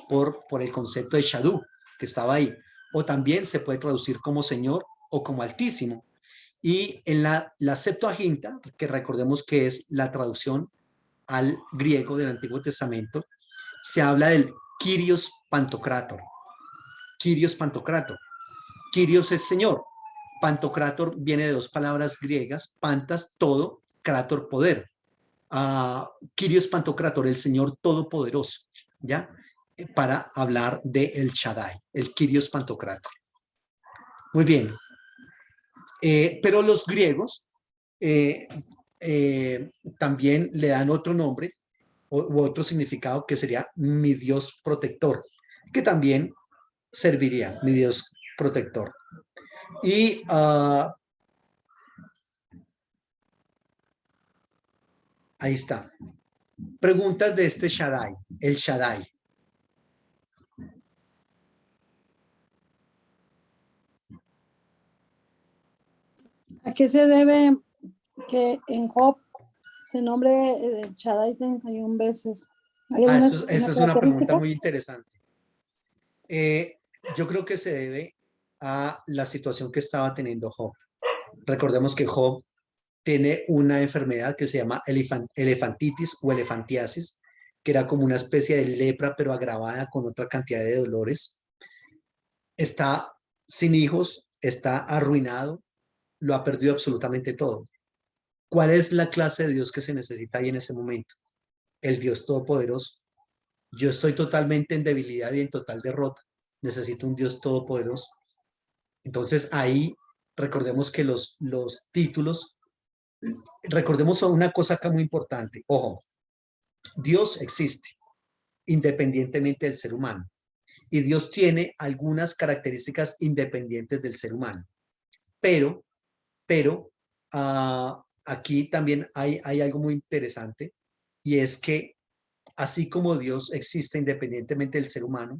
por el concepto de Shaddai, que estaba ahí. O también se puede traducir como Señor o como Altísimo. Y en la Septuaginta, que recordemos que es la traducción al griego del Antiguo Testamento, se habla del Kyrios Pantocrator. Kyrios Pantocrator. Kyrios es Señor. Pantocrator viene de dos palabras griegas, pantas, todo, krator, poder. Kyrios Pantocrator, el Señor Todopoderoso, ¿ya? Para hablar de el Shaddai, el Kyrios Pantocrator. Muy bien. Pero los griegos también le dan otro nombre u otro significado que sería mi Dios protector, que también serviría, mi Dios protector. Y ahí está. Preguntas de este Shaddai, el Shaddai. ¿A qué se debe que en Job se nombre Shaddai 31 veces? Esa es una pregunta muy interesante. Yo creo que se debe a la situación que estaba teniendo Job. Recordemos que Job tiene una enfermedad que se llama elefantitis o elefantiasis, que era como una especie de lepra, pero agravada con otra cantidad de dolores. Está sin hijos, está arruinado, lo ha perdido absolutamente todo. ¿Cuál es la clase de Dios que se necesita ahí en ese momento? El Dios Todopoderoso. Yo estoy totalmente en debilidad y en total derrota. Necesito un Dios todopoderoso. Entonces ahí recordemos que los títulos, recordemos una cosa acá muy importante. Ojo, Dios existe independientemente del ser humano y Dios tiene algunas características independientes del ser humano. Pero aquí también hay algo muy interesante y es que así como Dios existe independientemente del ser humano,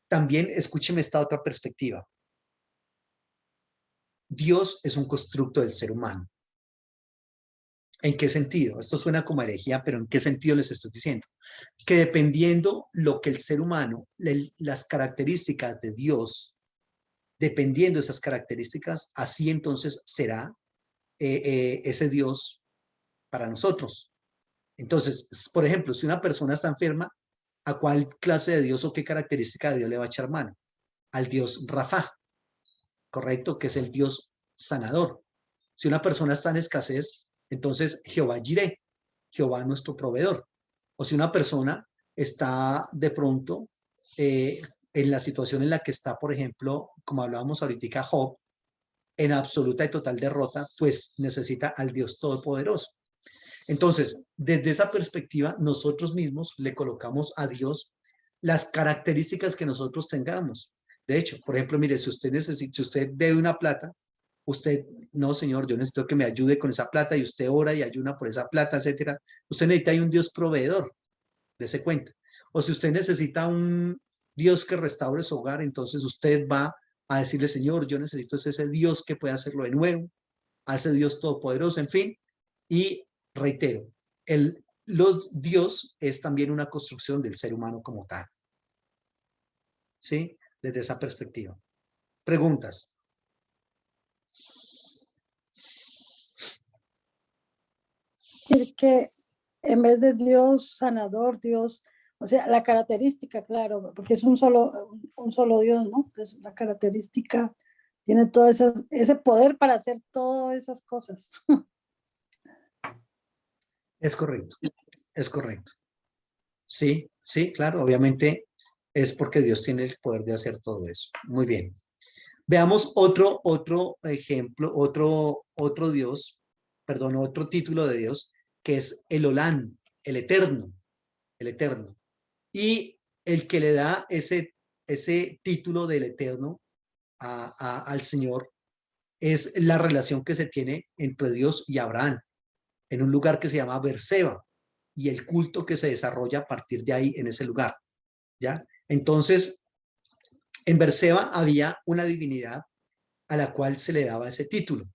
también escúcheme esta otra perspectiva. Dios es un constructo del ser humano. ¿En qué sentido? Esto suena como herejía, pero ¿en qué sentido les estoy diciendo? Que dependiendo lo que el ser humano, las características de Dios, dependiendo de esas características, así entonces será ese Dios para nosotros. Entonces, por ejemplo, si una persona está enferma, ¿a cuál clase de Dios o qué característica de Dios le va a echar mano? Al Dios Rafa, ¿correcto? Que es el Dios sanador. Si una persona está en escasez, entonces Jehová Jireh, Jehová nuestro proveedor. O si una persona está de pronto en la situación en la que está, por ejemplo, como hablábamos ahorita, Job, en absoluta y total derrota, pues necesita al Dios Todopoderoso. Entonces, desde esa perspectiva, nosotros mismos le colocamos a Dios las características que nosotros tengamos. De hecho, por ejemplo, mire, si usted debe una plata, usted, no, señor, yo necesito que me ayude con esa plata y usted ora y ayuna por esa plata, etcétera. Usted necesita ahí un Dios proveedor, dése cuenta. O si usted necesita un Dios que restaure su hogar, entonces usted va a decirle, Señor, yo necesito ese Dios que pueda hacerlo de nuevo, a ese Dios todopoderoso, en fin. Y reitero, Dios es también una construcción del ser humano como tal. ¿Sí? Desde esa perspectiva. Preguntas. Decir que en vez de Dios sanador, Dios, o sea, la característica, claro, porque es un solo Dios, ¿no? Entonces, la característica tiene todo ese poder para hacer todas esas cosas. Es correcto, es correcto. Sí, sí, claro, obviamente es porque Dios tiene el poder de hacer todo eso. Muy bien. Veamos otro ejemplo, otro Dios, perdón, otro título de Dios, que es el Olán, el Eterno, el Eterno. Y el que le da ese título del Eterno al Señor es la relación que se tiene entre Dios y Abraham, en un lugar que se llama Berseba, y el culto que se desarrolla a partir de ahí en ese lugar, ¿ya? Entonces, en Berseba había una divinidad a la cual se le daba ese título,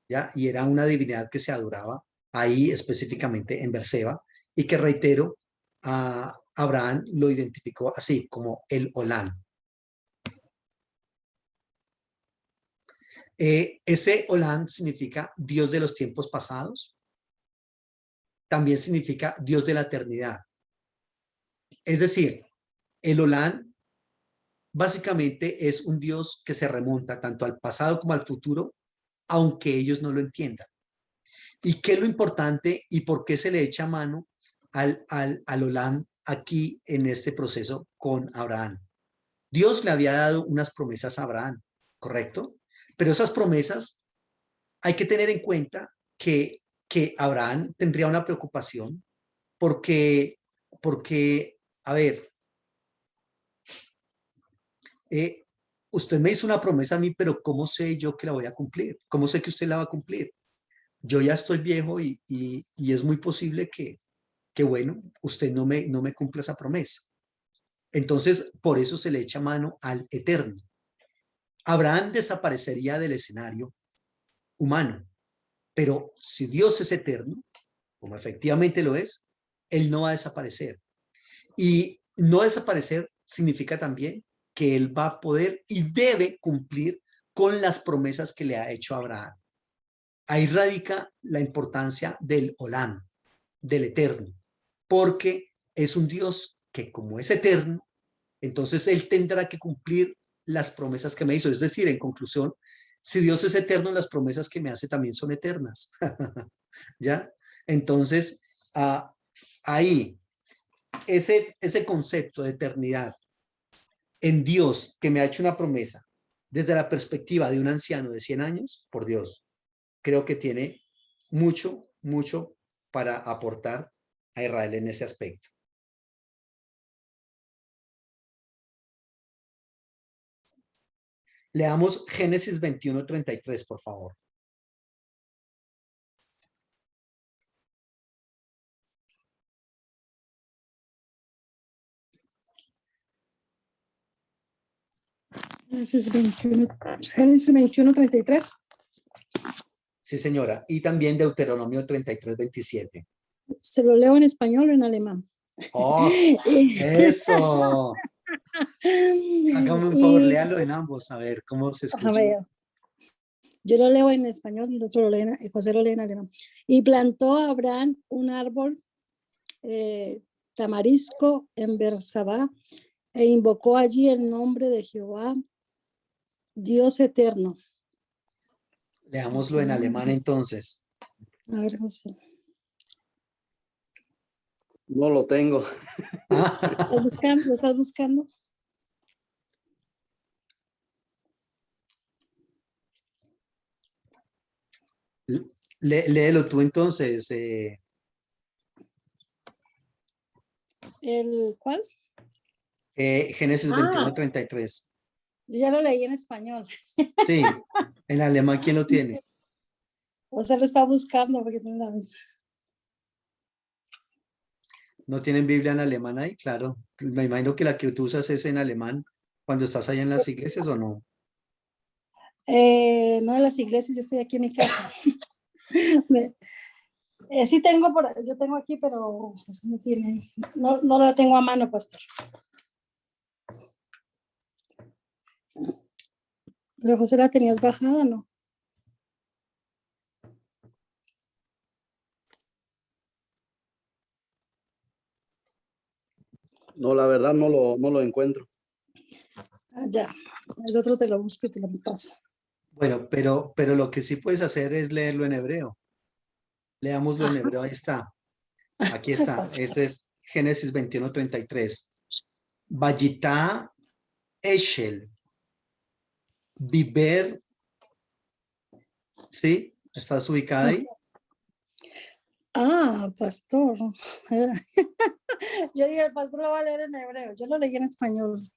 ¿ya? Y era una divinidad que se adoraba ahí específicamente en Berseba, y que, reitero, a Abraham lo identificó así, como el Olán. Ese Olán significa Dios de los tiempos pasados, también significa Dios de la eternidad. Es decir, el Olán básicamente es un Dios que se remonta tanto al pasado como al futuro, aunque ellos no lo entiendan. ¿Y qué es lo importante y por qué se le echa mano al Olán aquí en este proceso con Abraham? Dios le había dado unas promesas a Abraham, ¿correcto? Pero esas promesas hay que tener en cuenta que Abraham tendría una preocupación porque, a ver, usted me hizo una promesa a mí, pero ¿cómo sé yo que la voy a cumplir? ¿Cómo sé que usted la va a cumplir? Yo ya estoy viejo y es muy posible que bueno, usted no me cumpla esa promesa. Entonces, por eso se le echa mano al Eterno. Abraham desaparecería del escenario humano, pero si Dios es eterno, como efectivamente lo es, Él no va a desaparecer. Y no desaparecer significa también que Él va a poder y debe cumplir con las promesas que le ha hecho a Abraham. Ahí radica la importancia del Olam, del eterno, porque es un Dios que, como es eterno, entonces Él tendrá que cumplir las promesas que me hizo. Es decir, en conclusión, si Dios es eterno, las promesas que me hace también son eternas. ¿Ya? Entonces, ahí, ese concepto de eternidad en Dios que me ha hecho una promesa desde la perspectiva de un anciano de 100 años, por Dios, creo que tiene mucho, mucho para aportar a Israel en ese aspecto. Leamos Génesis 21:33, por favor. Génesis 21:33. Sí, señora. Y también Deuteronomio 33:27. ¿Se lo leo en español o en alemán? ¡Oh! ¡Eso! Hágame un favor, Y, léalo en ambos, a ver cómo se a escucha. ver, yo lo leo en español y el otro José lo lee en alemán. Y plantó Abraham un árbol tamarisco en Bersabá e invocó allí el nombre de Jehová, Dios eterno. Leámoslo en alemán entonces. A ver, José. No lo tengo. ¿Estás buscando? ¿Lo estás buscando? Léelo tú entonces. ¿El cuál? Génesis 21:33. Yo ya lo leí en español. Sí, En alemán, ¿quién lo tiene? O sea, lo está buscando porque tiene la... ¿No tienen Biblia en alemán ahí? Claro. Me imagino que la que tú usas es en alemán cuando estás allá en las iglesias, ¿o no? No en las iglesias, yo estoy aquí en mi casa. Sí tengo, yo tengo aquí, pero pues, no tiene, no la tengo a mano, pastor. Pero José, ¿la tenías bajada, no? No, la verdad no lo encuentro. Ah, ya, el otro te lo busco y te lo paso. Bueno, pero lo que sí puedes hacer es leerlo en hebreo. Leámoslo en Ajá. hebreo, ahí está. Aquí está. Este es Génesis 21:33. Vayita Eshel, Biber, ¿sí? ¿Estás ubicada ahí? Ah, pastor. Yo dije, el pastor lo va a leer en hebreo. Yo lo leí en español.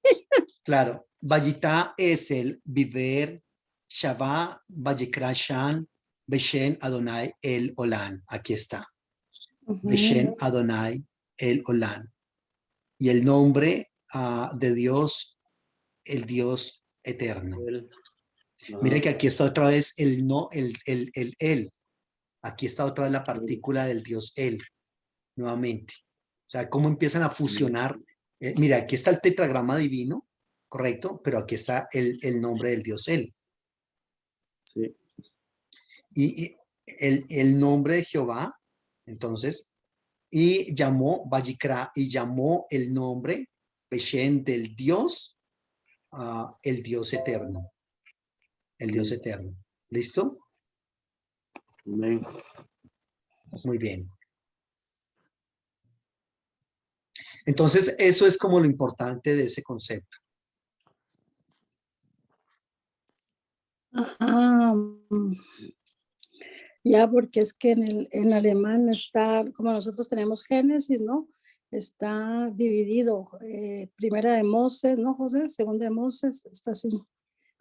Claro. Vayita Esel, Biber, Shavá, Vayikrashan, Beshen Adonai el Olán. Aquí está. Beshen Adonai el Olán. Y el nombre de Dios, el Dios eterno. Mire que aquí está otra vez el no, el él. Aquí está otra vez la partícula del Dios él, nuevamente. O sea, cómo empiezan a fusionar. Mira, aquí está el tetragrama divino, correcto, pero aquí está el nombre del Dios él. Sí. Y el nombre de Jehová, entonces, y llamó Vayikra, y llamó el nombre Beshen del Dios, el Dios eterno. El Dios eterno. ¿Listo? Amén. Muy bien. Entonces, eso es como lo importante de ese concepto. Ajá. Ya, porque es que en alemán está, como nosotros tenemos Génesis, ¿no? Está dividido. Primera de Moses, ¿no, José? Segunda de Moses, está así.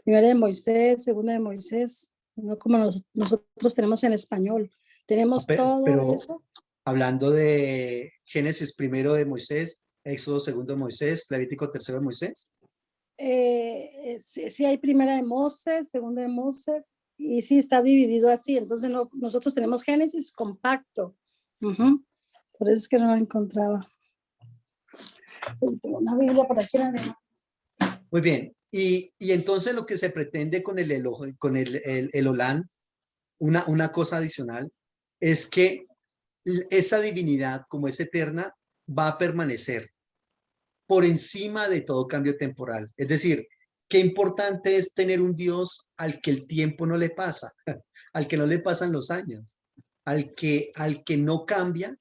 Primera de Moisés, segunda de Moisés, no como nosotros tenemos en español. Tenemos todo Pero eso. hablando de Génesis primero de Moisés, Éxodo segundo de Moisés, Levítico tercero de Moisés. Sí hay primera de Moses, segunda de Moses, y sí está dividido así. Entonces nosotros tenemos Génesis compacto. Por eso es que no lo encontraba. Pues tengo una Biblia por aquí en alemán. Muy bien. Y entonces lo que se pretende con con el Olán, una cosa adicional, es que esa divinidad, como es eterna, va a permanecer por encima de todo cambio temporal. Es decir, qué importante es tener un Dios al que el tiempo no le pasa, al que no le pasan los años, al que no cambia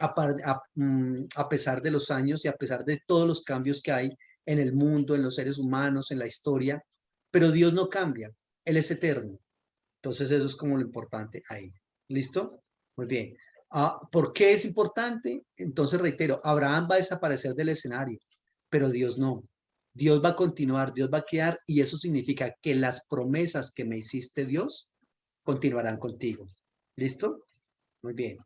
a pesar de los años y a pesar de todos los cambios que hay en el mundo, en los seres humanos, en la historia, pero Dios no cambia, Él es eterno. Entonces eso es como lo importante ahí. ¿Listo? Muy bien. ¿Por qué es importante? Entonces reitero, Abraham va a desaparecer del escenario, pero Dios no. Dios va a continuar, Dios va a quedar y eso significa que las promesas que me hiciste Dios continuarán contigo. ¿Listo? Muy bien.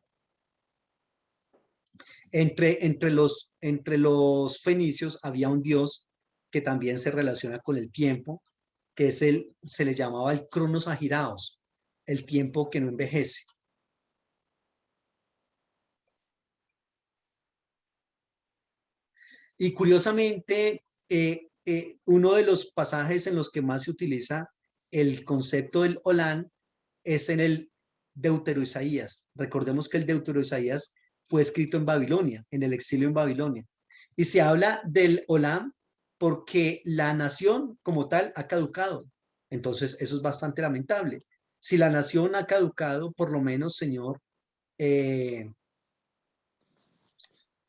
Entre los fenicios había un dios que también se relaciona con el tiempo, que se le llamaba el Cronos Agiraos, el tiempo que no envejece. Y curiosamente, uno de los pasajes en los que más se utiliza el concepto del Olán es en el Deutero Isaías. Recordemos que el Deutero Isaías fue escrito en Babilonia, en el exilio en Babilonia. Y se habla del Olam porque la nación como tal ha caducado. Entonces, eso es bastante lamentable. Si la nación ha caducado, por lo menos, Señor,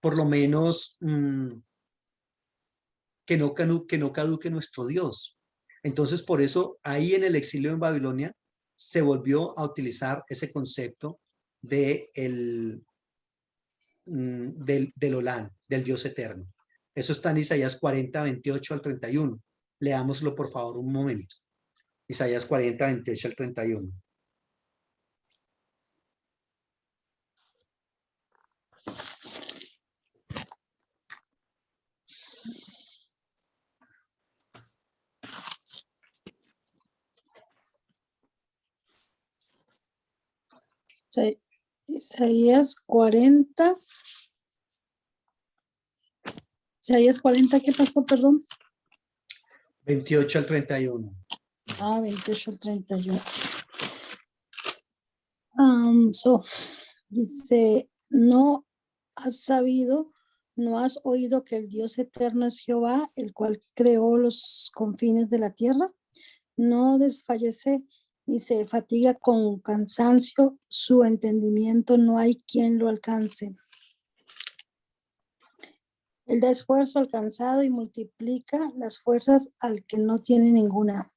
por lo menos que no caduque nuestro Dios. Entonces, por eso, ahí en el exilio en Babilonia, se volvió a utilizar ese concepto de del Olán, del Dios eterno. Eso está en Isaías 40, 28 al 31. Leámoslo, por favor, un momento. Isaías 40, 28 al 31. Isaías 40. Isaías 40, ¿qué pasó? Perdón. 28 al 31. 28 al 31. Dice, no has sabido, no has oído que el Dios eterno es Jehová, el cual creó los confines de la tierra. No desfallece ni se fatiga con cansancio, su entendimiento no hay quien lo alcance. Él da esfuerzo al cansado y multiplica las fuerzas al que no tiene ninguna.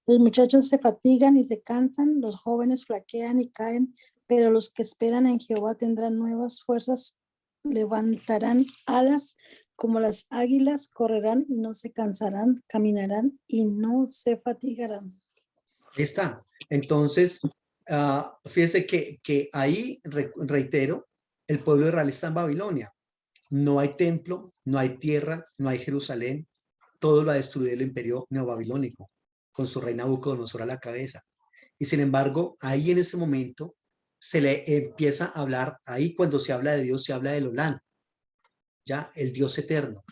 Los muchachos se fatigan y se cansan, los jóvenes flaquean y caen, pero los que esperan en Jehová tendrán nuevas fuerzas, levantarán alas como las águilas, correrán y no se cansarán, caminarán y no se fatigarán. Ahí está. Entonces, fíjese que ahí, reitero, el pueblo de Israel está en Babilonia. No hay templo, no hay tierra, no hay Jerusalén. Todo lo ha destruido el imperio neobabilónico, con su rey Nabucodonosor a la cabeza. Y sin embargo, ahí en ese momento se le empieza a hablar, ahí cuando se habla de Dios, se habla del Olán, ya el Dios eterno.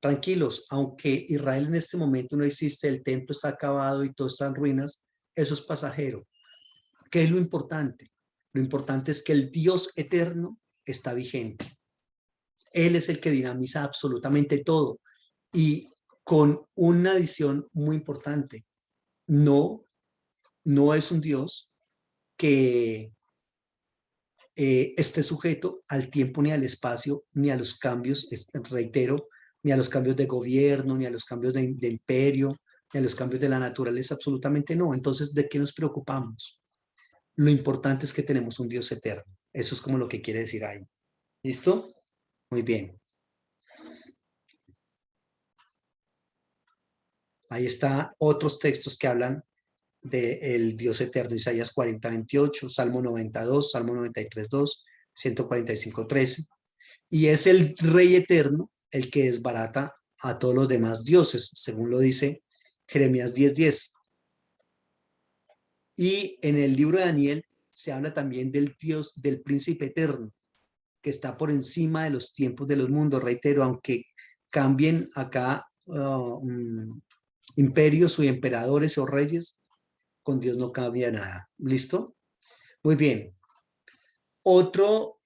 Tranquilos, aunque Israel en este momento no existe, el templo está acabado y todo está en ruinas, eso es pasajero. ¿Qué es lo importante? Lo importante es que el Dios eterno está vigente. Él es el que dinamiza absolutamente todo. Y con una adición muy importante, no es un Dios que esté sujeto al tiempo ni al espacio, ni a los cambios, reitero, ni a los cambios de gobierno, ni a los cambios de imperio, ni a los cambios de la naturaleza, absolutamente no. Entonces, ¿de qué nos preocupamos? Lo importante es que tenemos un Dios eterno. Eso es como lo que quiere decir ahí. ¿Listo? Muy bien. Ahí está otros textos que hablan del Dios eterno, Isaías 40, 28, Salmo 92, Salmo 93, 2, 145, 13. Y es el Rey eterno el que desbarata a todos los demás dioses, según lo dice Jeremías 10, 10. Y en el libro de Daniel se habla también del Dios, del príncipe eterno, que está por encima de los tiempos de los mundos. Reitero, aunque cambien acá imperios o emperadores o reyes, con Dios no cambia nada. ¿Listo? Muy bien. Otro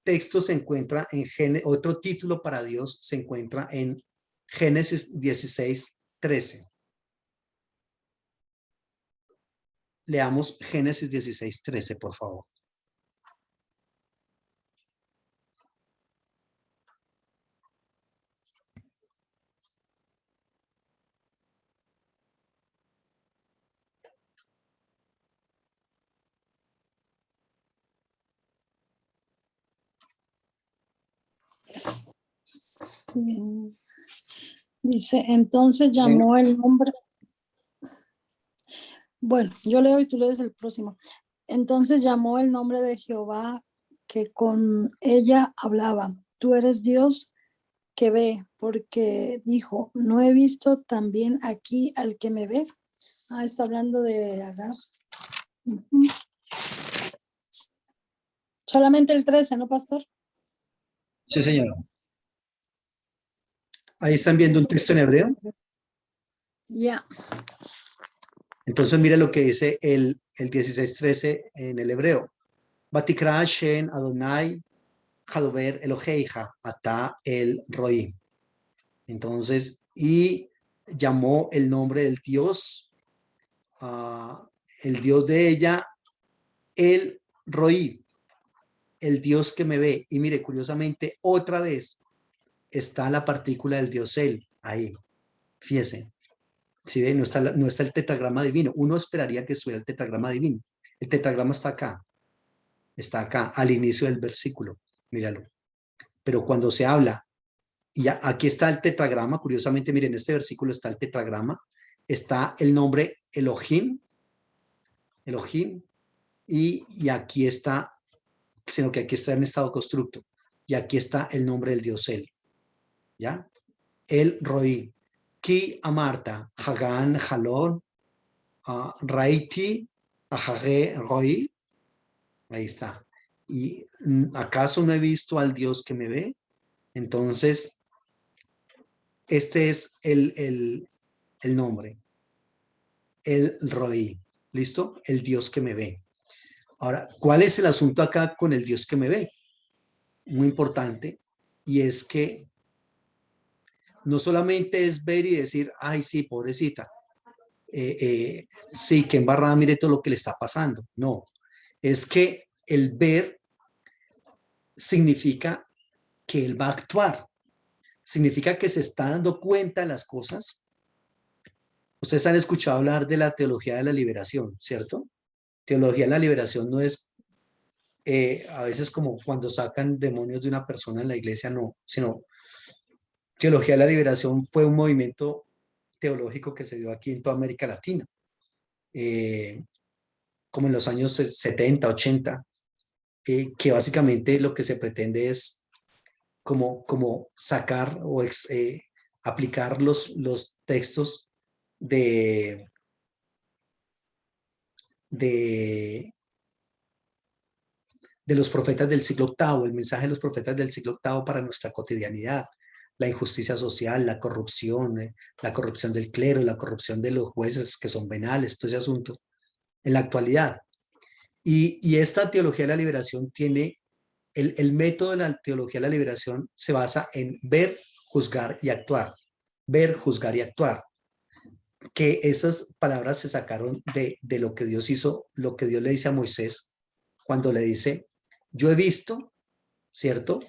texto se encuentra en otro título para Dios se encuentra en Génesis 16, 13. Leamos Génesis 16, 13, por favor. Sí. Dice, entonces llamó el nombre. Bueno, yo leo y tú lees el próximo. Entonces llamó el nombre de Jehová que con ella hablaba. Tú eres Dios que ve, porque dijo, no he visto también aquí al que me ve. Está hablando de Agar. Solamente el 13, ¿no, pastor? Sí, señor. Ahí están viendo un texto en hebreo. Ya. Entonces mire lo que dice el 16:13 en el hebreo. Vatikra Hashem Adonai Hadover Eloheija Ata el Roim. Entonces, y llamó el nombre del Dios, el Dios de ella, el Roí, el Dios que me ve. Y mire, curiosamente, otra vez está la partícula del Dios él ahí. Fíjese. ¿Sí ve? No está el tetragrama divino. Uno esperaría que estuviera el tetragrama divino. El tetragrama está acá, al inicio del versículo. Míralo. Pero cuando se habla, y aquí está el tetragrama, curiosamente, miren, en este versículo está el tetragrama, está el nombre Elohim, y aquí está, sino que aquí está en estado constructo, y aquí está el nombre del Dios Él, ¿ya? El Roí, Ki Amarta, Hagan Halon, Raiti, Ahage Roí, ahí está. ¿Y acaso no he visto al Dios que me ve? Entonces, este es el nombre, el Roí, ¿listo? El Dios que me ve. Ahora, ¿cuál es el asunto acá con el Dios que me ve? Muy importante, y es que no solamente es ver y decir, ay, sí, pobrecita, sí, que embarrada, mire todo lo que le está pasando. No, es que el ver significa que él va a actuar, significa que se está dando cuenta de las cosas. Ustedes han escuchado hablar de la teología de la liberación, ¿cierto? Teología de la liberación no es a veces como cuando sacan demonios de una persona en la iglesia, no, sino teología de la liberación fue un movimiento teológico que se dio aquí en toda América Latina, como en los años 70, 80, que básicamente lo que se pretende es como sacar o aplicar los textos de, de, de los profetas del siglo octavo, el mensaje de los profetas del siglo octavo para nuestra cotidianidad, la injusticia social, la corrupción del clero, la corrupción de los jueces que son venales, todo ese asunto en la actualidad. Y esta teología de la liberación tiene, el método de la teología de la liberación se basa en ver, juzgar y actuar. Ver, juzgar y actuar. Que esas palabras se sacaron de lo que Dios hizo, lo que Dios le dice a Moisés cuando le dice, yo he visto, ¿cierto?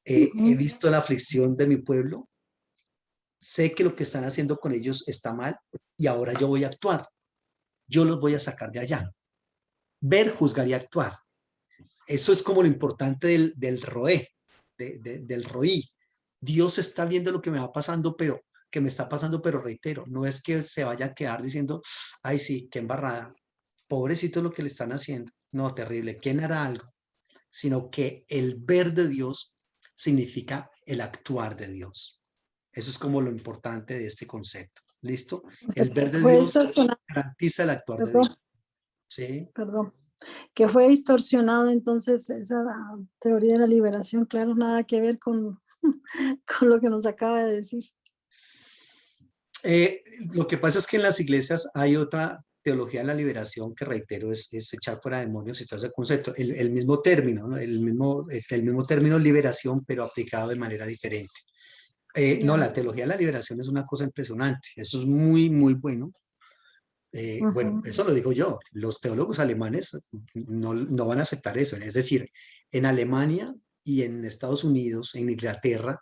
He visto la aflicción de mi pueblo, sé que lo que están haciendo con ellos está mal y ahora yo voy a actuar. Yo los voy a sacar de allá. Ver, juzgar y actuar. Eso es como lo importante del roé, del roí. Dios está viendo lo que me va pasando, pero que me está pasando, pero reitero, no es que se vaya a quedar diciendo, ay sí, qué embarrada, pobrecito lo que le están haciendo. No, terrible, ¿quién hará algo? Sino que el ver de Dios significa el actuar de Dios. Eso es como lo importante de este concepto. ¿Listo? O sea, El ver de fue Dios distorsionado, garantiza el actuar de perdón, Dios. ¿Sí? perdón, que fue distorsionado entonces esa teoría de la liberación, claro, nada que ver con, con lo que nos acaba de decir. Eh, lo que pasa es que en las iglesias hay otra teología de la liberación que reitero es echar fuera demonios y todo ese concepto. El mismo término, ¿no? El mismo término liberación, pero aplicado de manera diferente. No, Ya. la teología de la liberación es una cosa impresionante. Eso es muy, muy bueno. Bueno, Ujú. eso lo digo yo. Los teólogos alemanes no van a aceptar eso. Es decir, en Alemania y en Estados Unidos, en Inglaterra,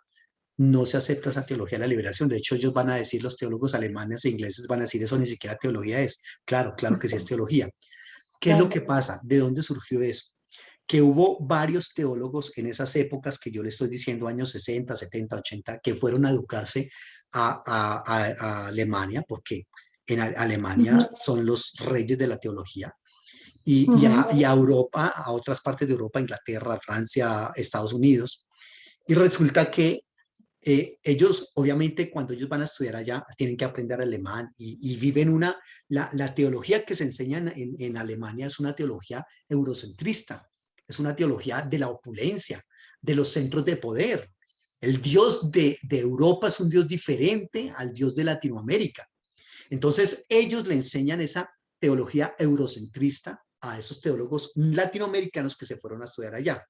no se acepta esa teología de la liberación. De hecho, ellos van a decir, los teólogos alemanes e ingleses van a decir, eso ni siquiera teología es. Claro, claro que sí es teología. ¿Qué es lo Claro. que pasa? ¿De dónde surgió eso? Que hubo varios teólogos en esas épocas que yo le estoy diciendo, años 60, 70, 80, que fueron a educarse a Alemania, porque en Alemania Ujú, son los reyes de la teología, ujú. y a Europa, a otras partes de Europa, Inglaterra, Francia, Estados Unidos. Y resulta que ellos, obviamente, cuando ellos van a estudiar allá, tienen que aprender alemán y viven la teología que se enseña en Alemania es una teología eurocentrista, es una teología de la opulencia, de los centros de poder. El Dios de Europa es un Dios diferente al Dios de Latinoamérica. Entonces, ellos le enseñan esa teología eurocentrista a esos teólogos latinoamericanos que se fueron a estudiar allá.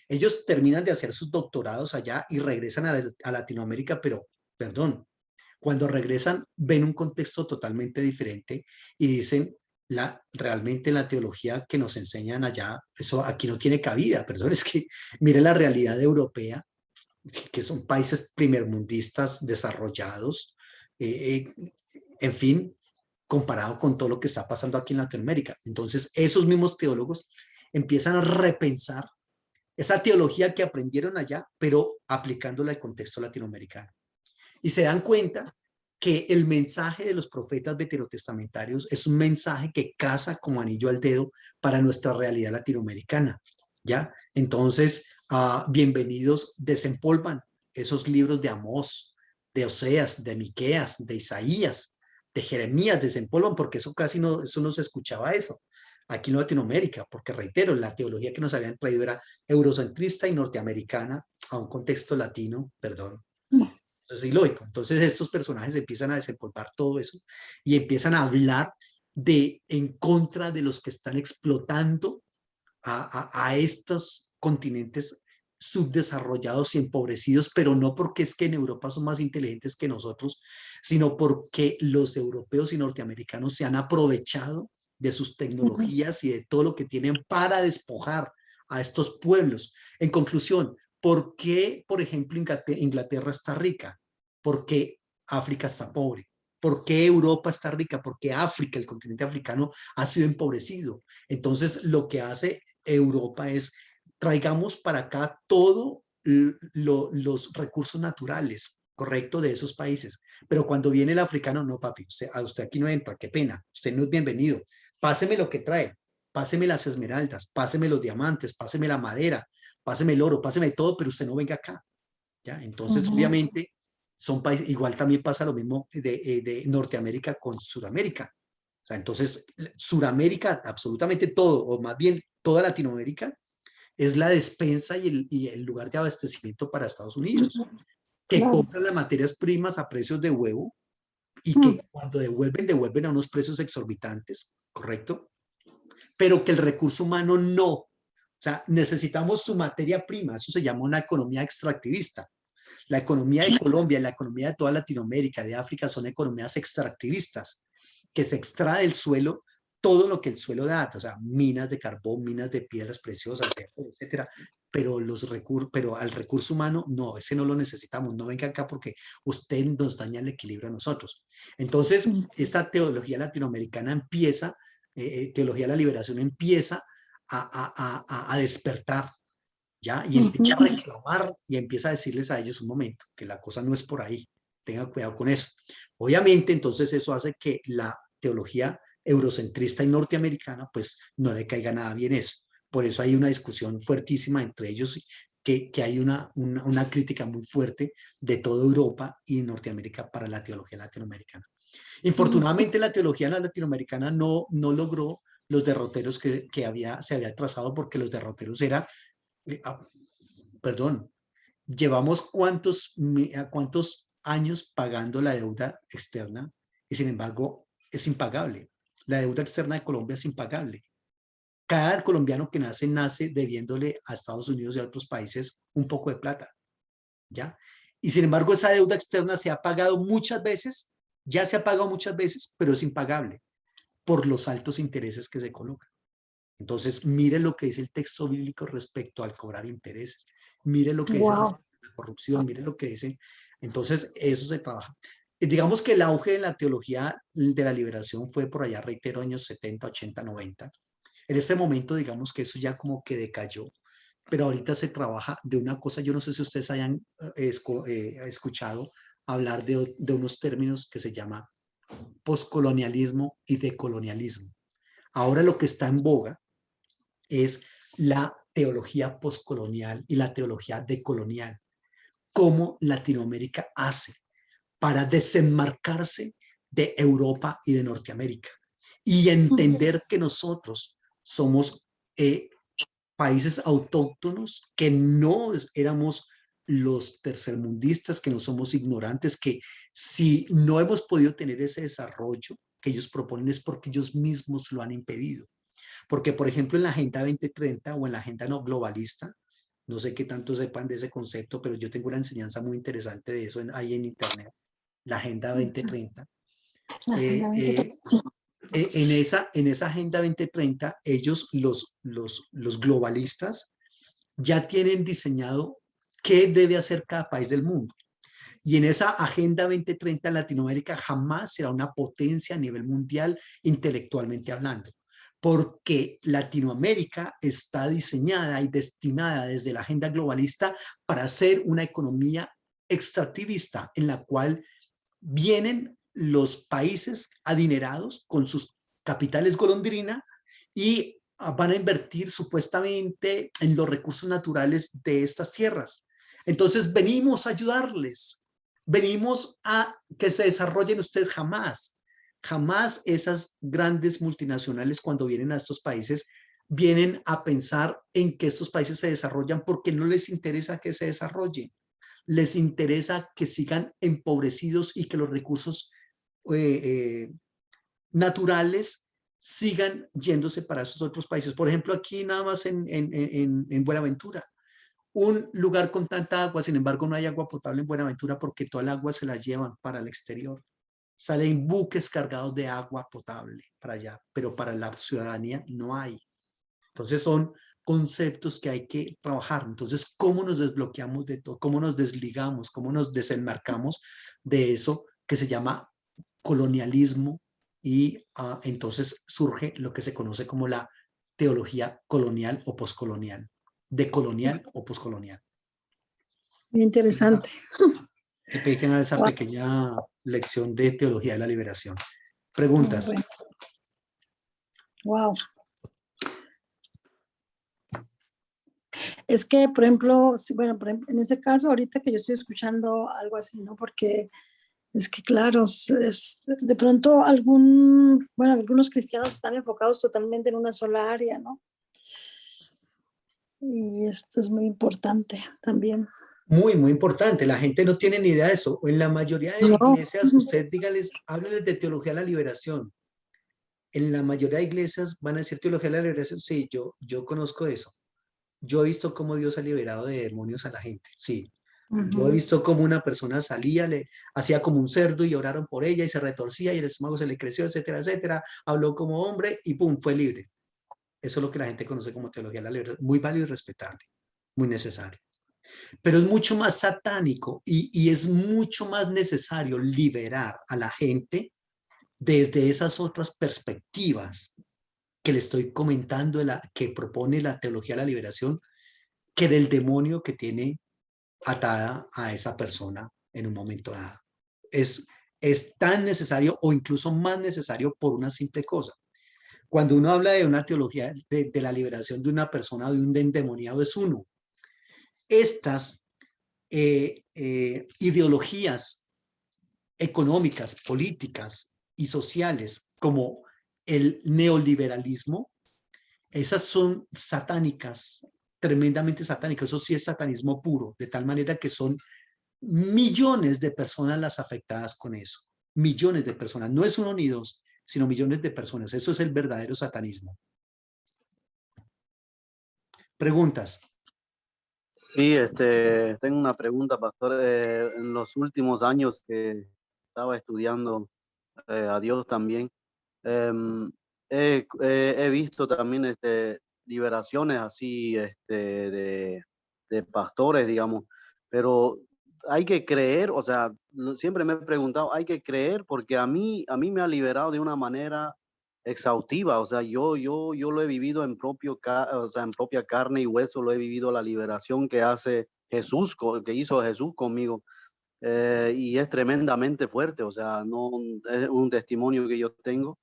Ellos terminan de hacer sus doctorados allá y regresan a Latinoamérica, pero, perdón, cuando regresan ven un contexto totalmente diferente y dicen, realmente la teología que nos enseñan allá, eso aquí no tiene cabida, perdón, es que miren la realidad europea, que son países primermundistas desarrollados, en fin, comparado con todo lo que está pasando aquí en Latinoamérica. Entonces, esos mismos teólogos empiezan a repensar esa teología que aprendieron allá, pero aplicándola al contexto latinoamericano. Y se dan cuenta que el mensaje de los profetas veterotestamentarios es un mensaje que casa como anillo al dedo para nuestra realidad latinoamericana, ¿ya? Entonces, bienvenidos, desempolvan esos libros de Amós, de Oseas, de Miqueas, de Isaías, de Jeremías, desempolvan, porque eso casi no, eso no se escuchaba eso aquí en Latinoamérica, porque reitero, la teología que nos habían traído era eurocentrista y norteamericana a un contexto latino, perdón. Entonces, es ilógico. Entonces estos personajes empiezan a desempolvar todo eso y empiezan a hablar en contra de los que están explotando a estos continentes subdesarrollados y empobrecidos, pero no porque es que en Europa son más inteligentes que nosotros, sino porque los europeos y norteamericanos se han aprovechado de sus tecnologías y de todo lo que tienen para despojar a estos pueblos. En conclusión, ¿por qué, por ejemplo, Inglaterra está rica? ¿Por qué África está pobre? ¿Por qué Europa está rica? Porque África, el continente africano, ha sido empobrecido. Entonces, lo que hace Europa es traigamos para acá todos los recursos naturales, correcto, de esos países. Pero cuando viene el africano, no, papi, a usted aquí no entra, qué pena, usted no es bienvenido. Páseme lo que trae, páseme las esmeraldas, páseme los diamantes, páseme la madera, páseme el oro, páseme todo, pero usted no venga acá. ¿Ya? Entonces, obviamente, son países, igual también pasa lo mismo de Norteamérica con Suramérica. O sea, entonces, Suramérica, absolutamente todo, o más bien toda Latinoamérica, es la despensa y el lugar de abastecimiento para Estados Unidos, que compran las materias primas a precios de huevo y que cuando devuelven a unos precios exorbitantes, ¿correcto? Pero que el recurso humano no. O sea, necesitamos su materia prima, eso se llama una economía extractivista. La economía de Colombia, la economía de toda Latinoamérica, de África, son economías extractivistas, que se extrae del suelo todo lo que el suelo da, o sea, minas de carbón, minas de piedras preciosas, etcétera, pero al recurso humano, no, ese no lo necesitamos, no venga acá porque usted nos daña el equilibrio a nosotros. Entonces, esta teología latinoamericana empieza, teología de la liberación empieza a despertar, ¿ya? Y empieza a reclamar y empieza a decirles a ellos un momento, que la cosa no es por ahí, tengan cuidado con eso. Obviamente, entonces eso hace que la teología eurocentrista y norteamericana, pues no le caiga nada bien eso. Por eso hay una discusión fuertísima entre ellos, que hay una crítica muy fuerte de toda Europa y Norteamérica para la teología latinoamericana. Infortunadamente, la teología latinoamericana no logró los derroteros que se había trazado, porque los derroteros eran perdón, llevamos cuántos años pagando la deuda externa y sin embargo es impagable. La deuda externa de Colombia es impagable. Cada colombiano que nace debiéndole a Estados Unidos y a otros países un poco de plata, ¿ya? Y sin embargo esa deuda externa se ha pagado muchas veces, ya se ha pagado muchas veces, pero es impagable por los altos intereses que se colocan. Entonces, mire lo que dice el texto bíblico respecto al cobrar intereses. Mire lo que dice respecto a la corrupción, mire lo que dice. Entonces, eso se trabaja. Digamos que el auge de la teología de la liberación fue por allá, reitero, años 70, 80, 90. En este momento, digamos que eso ya como que decayó, pero ahorita se trabaja de una cosa, yo no sé si ustedes hayan escuchado hablar de unos términos que se llama poscolonialismo y decolonialismo. Ahora lo que está en boga es la teología postcolonial y la teología decolonial. ¿Cómo Latinoamérica hace para desenmarcarse de Europa y de Norteamérica y entender que nosotros somos países autóctonos, que no éramos los tercermundistas, que no somos ignorantes, que si no hemos podido tener ese desarrollo que ellos proponen es porque ellos mismos lo han impedido? Porque, por ejemplo, en la Agenda 2030 o en la Agenda no globalista, no sé qué tanto sepan de ese concepto, pero yo tengo una enseñanza muy interesante de eso ahí en Internet, la Agenda 2030. La Agenda 2030, sí. En esa Agenda 2030, ellos, los globalistas, ya tienen diseñado qué debe hacer cada país del mundo. Y en esa Agenda 2030, Latinoamérica jamás será una potencia a nivel mundial intelectualmente hablando, porque Latinoamérica está diseñada y destinada desde la agenda globalista para ser una economía extractivista en la cual vienen los países adinerados con sus capitales golondrina y van a invertir supuestamente en los recursos naturales de estas tierras. Entonces venimos a ayudarles, venimos a que se desarrollen ustedes. Jamás esas grandes multinacionales cuando vienen a estos países vienen a pensar en que estos países se desarrollan porque no les interesa que se desarrollen. Les interesa que sigan empobrecidos y que los recursos naturales sigan yéndose para esos otros países. Por ejemplo, aquí nada más en Buenaventura, un lugar con tanta agua, sin embargo no hay agua potable en Buenaventura porque toda el agua se la llevan para el exterior. Salen buques cargados de agua potable para allá, pero para la ciudadanía no hay. Entonces son conceptos que hay que trabajar. Entonces, ¿cómo nos desbloqueamos de todo? ¿Cómo nos desligamos? ¿Cómo nos desenmarcamos de eso que se llama colonialismo? Y entonces surge lo que se conoce como la teología colonial o poscolonial, decolonial o poscolonial. Muy interesante. Que pequen a esa Wow. pequeña lección de teología de la liberación. Preguntas. Bueno. Wow. Es que, por ejemplo, bueno, en este caso, ahorita que yo estoy escuchando algo así, ¿no? Porque es que, claro, de pronto algunos cristianos están enfocados totalmente en una sola área, ¿no? Y esto es muy importante también. Muy, muy importante. La gente no tiene ni idea de eso. En la mayoría de No. iglesias, usted hábleles de teología de la liberación. En la mayoría de iglesias van a decir teología de la liberación. Sí, yo conozco eso. Yo he visto cómo Dios ha liberado de demonios a la gente. Sí. Yo he visto cómo una persona salía, le hacía como un cerdo y oraron por ella y se retorcía y el estómago se le creció, etcétera, etcétera. Habló como hombre y pum, fue libre. Eso es lo que la gente conoce como teología de la liberación. Muy válido y respetable. Muy necesario. Pero es mucho más satánico y es mucho más necesario liberar a la gente desde esas otras perspectivas que le estoy comentando, que propone la teología de la liberación, que del demonio que tiene atada a esa persona en un momento dado. Es tan necesario o incluso más necesario por una simple cosa. Cuando uno habla de una teología de la liberación de una persona o de un endemoniado, es uno. Estas ideologías económicas, políticas y sociales como el neoliberalismo, esas son satánicas, tremendamente satánicas. Eso sí es satanismo puro, de tal manera que son millones de personas las afectadas con eso. Millones de personas. No es uno ni dos, sino millones de personas. Eso es el verdadero satanismo. Preguntas. Sí, tengo una pregunta, pastor. En los últimos años que estaba estudiando a Dios también, em, he visto también liberaciones así de pastores, digamos, pero hay que creer, o sea, siempre me he preguntado, hay que creer porque a mí me ha liberado de una manera exhaustiva, o sea, yo lo he vivido o sea, en propia carne y hueso, lo he vivido la liberación que hace Jesús, que hizo Jesús conmigo. Y es tremendamente fuerte, o sea, no es un testimonio que yo tengo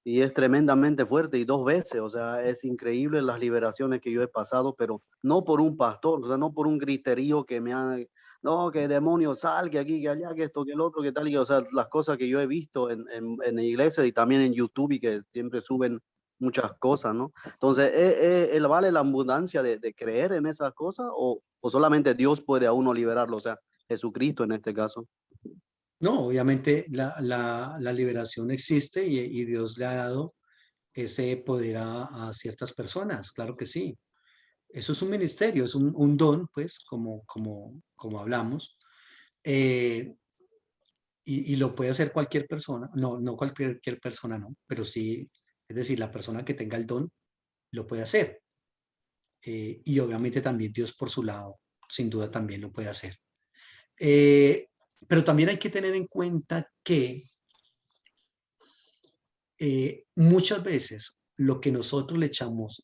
y es tremendamente fuerte y 2 veces, o sea, es increíble las liberaciones que yo he pasado, pero no por un pastor, o sea, no por un griterío que me ha, no, que demonio sal, que aquí, que allá, que esto, que el otro, que tal, y, o sea, las cosas que yo he visto en la iglesia y también en YouTube y que siempre suben muchas cosas, ¿no? Entonces, ¿vale la abundancia de creer en esas cosas o solamente Dios puede a uno liberarlo? O sea, Jesucristo en este caso. No, obviamente la liberación existe y Dios le ha dado ese poder a ciertas personas, claro que sí. Eso es un ministerio, es un don, pues, como hablamos, eh, y lo puede hacer cualquier persona, no cualquier persona, no, pero sí, es decir, la persona que tenga el don lo puede hacer. Y obviamente también Dios por su lado, sin duda también lo puede hacer. Eh, pero también hay que tener en cuenta que muchas veces lo que nosotros le echamos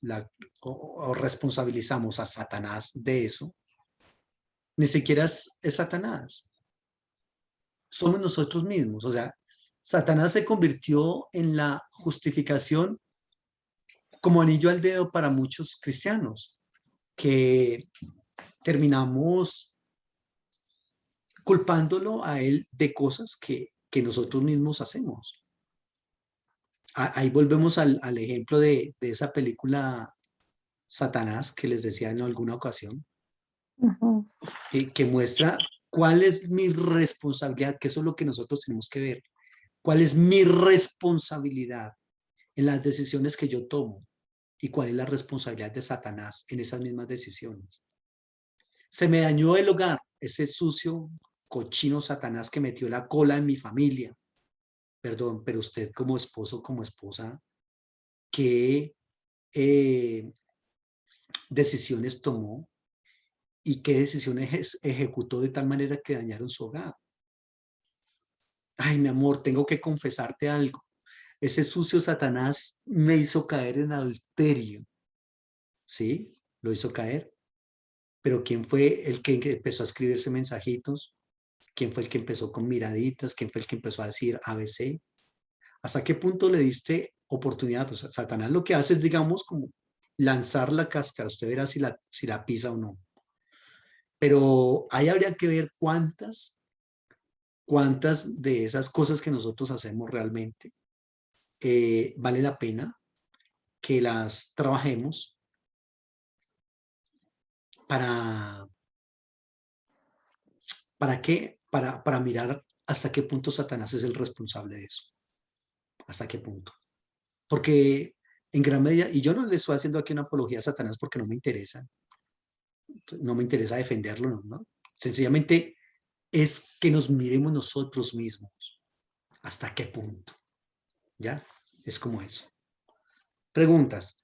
o responsabilizamos a Satanás de eso, ni siquiera es Satanás. somos nosotros mismos. O sea, Satanás se convirtió en la justificación como anillo al dedo para muchos cristianos, que terminamos culpándolo a él de cosas que nosotros mismos hacemos. Ahí volvemos al ejemplo de esa película Satanás que les decía en alguna ocasión, Ujú. que muestra cuál es mi responsabilidad, que eso es lo que nosotros tenemos que ver. ¿Cuál es mi responsabilidad en las decisiones que yo tomo? ¿Y cuál es la responsabilidad de Satanás en esas mismas decisiones? Se me dañó el hogar, ese sucio, cochino Satanás que metió la cola en mi familia. Perdón, pero usted como esposo, como esposa, ¿qué decisiones tomó y qué decisiones ejecutó de tal manera que dañaron su hogar? Ay, mi amor, tengo que confesarte algo. Ese sucio Satanás me hizo caer en adulterio. ¿Sí? Lo hizo caer. Pero ¿quién fue el que empezó a escribirse mensajitos? ¿Quién fue el que empezó con miraditas? ¿Quién fue el que empezó a decir ABC? ¿Hasta qué punto le diste oportunidad? Pues Satanás lo que hace es, digamos, como lanzar la cáscara. Usted verá si la pisa o no. Pero ahí habría que ver cuántas de esas cosas que nosotros hacemos realmente vale la pena que las trabajemos para, ¿para qué? Para mirar hasta qué punto Satanás es el responsable de eso. ¿Hasta qué punto? Porque en gran medida, y yo no le estoy haciendo aquí una apología a Satanás porque no me interesa defenderlo, ¿no? ¿No? Sencillamente es que nos miremos nosotros mismos. ¿Hasta qué punto? ¿Ya? Es como eso. Preguntas.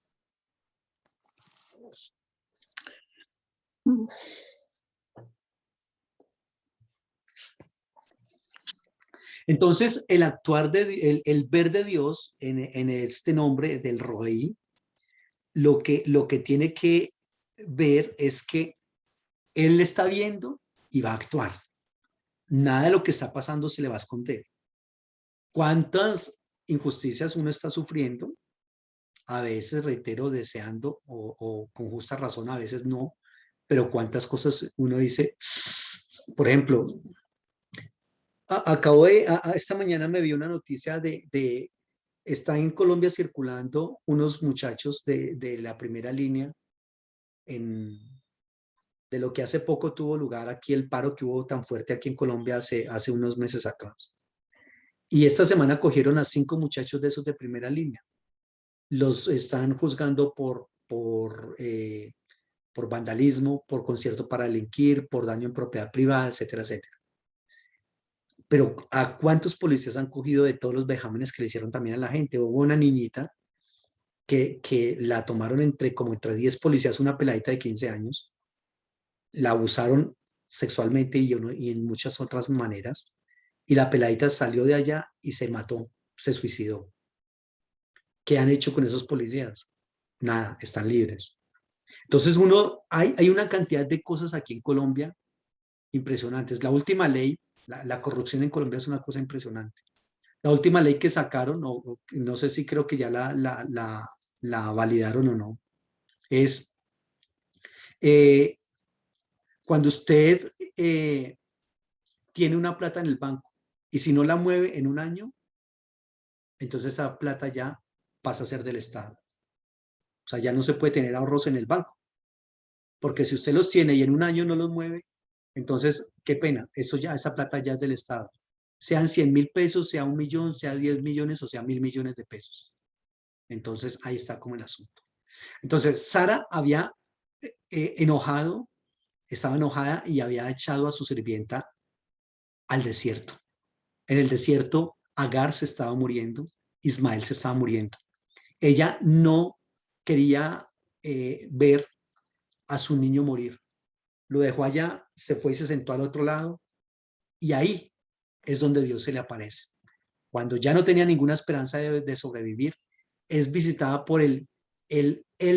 Entonces, el actuar, el ver de Dios en este nombre del Roí, lo que tiene que ver es que Él está viendo y va a actuar. Nada de lo que está pasando se le va a esconder. ¿Cuántas injusticias uno está sufriendo? A veces, reitero, deseando o con justa razón, a veces no, pero cuántas cosas uno dice, por ejemplo, esta mañana me vi una noticia está en Colombia circulando unos muchachos de la primera línea de lo que hace poco tuvo lugar aquí, el paro que hubo tan fuerte aquí en Colombia hace unos meses atrás. Y esta semana cogieron a 5 muchachos de esos de primera línea. Los están juzgando por vandalismo, por concierto para delinquir, por daño en propiedad privada, etcétera, etcétera. Pero ¿a cuántos policías han cogido de todos los vejámenes que le hicieron también a la gente? Hubo una niñita que la tomaron entre 10 policías, una peladita de 15 años, la abusaron sexualmente y en muchas otras maneras, y la peladita salió de allá y se mató, se suicidó. ¿Qué han hecho con esos policías? Nada, están libres. Entonces hay una cantidad de cosas aquí en Colombia impresionantes. La última ley, la corrupción en Colombia es una cosa impresionante. La última ley que sacaron, no sé si creo que ya la validaron o no, es cuando usted tiene una plata en el banco y si no la mueve en un año, entonces esa plata ya pasa a ser del Estado. O sea, ya no se puede tener ahorros en el banco, porque si usted los tiene y en un año no los mueve, entonces, qué pena, esa plata ya es del Estado. Sean 100.000 pesos, sea 1.000.000, sea 10 millones o sea 1.000 millones de pesos. Entonces, ahí está como el asunto. Entonces, Sara había estaba enojada y había echado a su sirvienta al desierto. En el desierto, Agar se estaba muriendo, Ismael se estaba muriendo. Ella no quería ver a su niño morir. Lo dejó allá, se fue y se sentó al otro lado, y ahí es donde Dios se le aparece. Cuando ya no tenía ninguna esperanza de sobrevivir, es visitada por el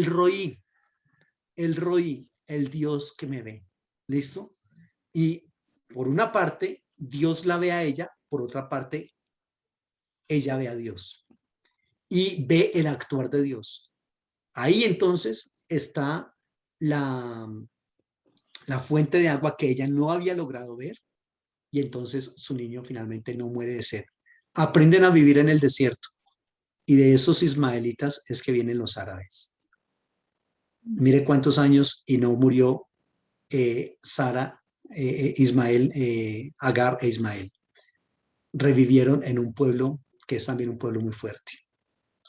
Roí, el Dios que me ve. ¿Listo? Y por una parte, Dios la ve a ella, por otra parte, ella ve a Dios y ve el actuar de Dios. Ahí entonces está la fuente de agua que ella no había logrado ver, y entonces su niño finalmente no muere de sed. Aprenden a vivir en el desierto, y de esos ismaelitas es que vienen los árabes. Mire cuántos años y no murió Sara, Ismael, Agar e Ismael. Revivieron en un pueblo que es también un pueblo muy fuerte.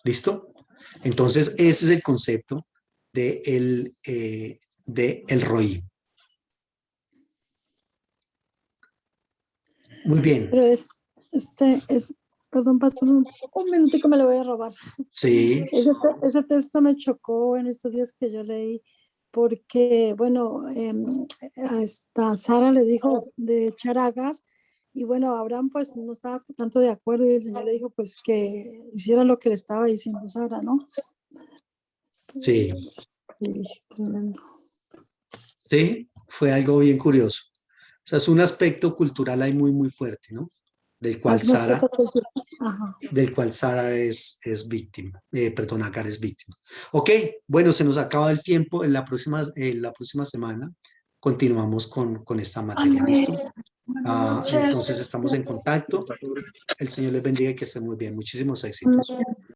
¿Listo? Entonces ese es el concepto de el Roí. Muy bien. Pero perdón, pastor, un minutico me lo voy a robar. Sí, Ese texto me chocó en estos días que yo leí, porque, bueno, hasta Sara le dijo de echar a Agar, y bueno, Abraham pues no estaba tanto de acuerdo, y el Señor le dijo pues que hiciera lo que le estaba diciendo Sara, ¿no? sí, Sí, tremendo. sí, fue algo bien curioso. O sea, es un aspecto cultural ahí muy, muy fuerte, ¿no? Del cual Sara, Atmósfera cultural. Ajá. es víctima, perdón, Agar es víctima. Ok, bueno, se nos acaba el tiempo. En la próxima semana continuamos con esta materia, ¿listo? Buenas noches. Entonces estamos en contacto. El Señor les bendiga y que estén muy bien. Muchísimos éxitos.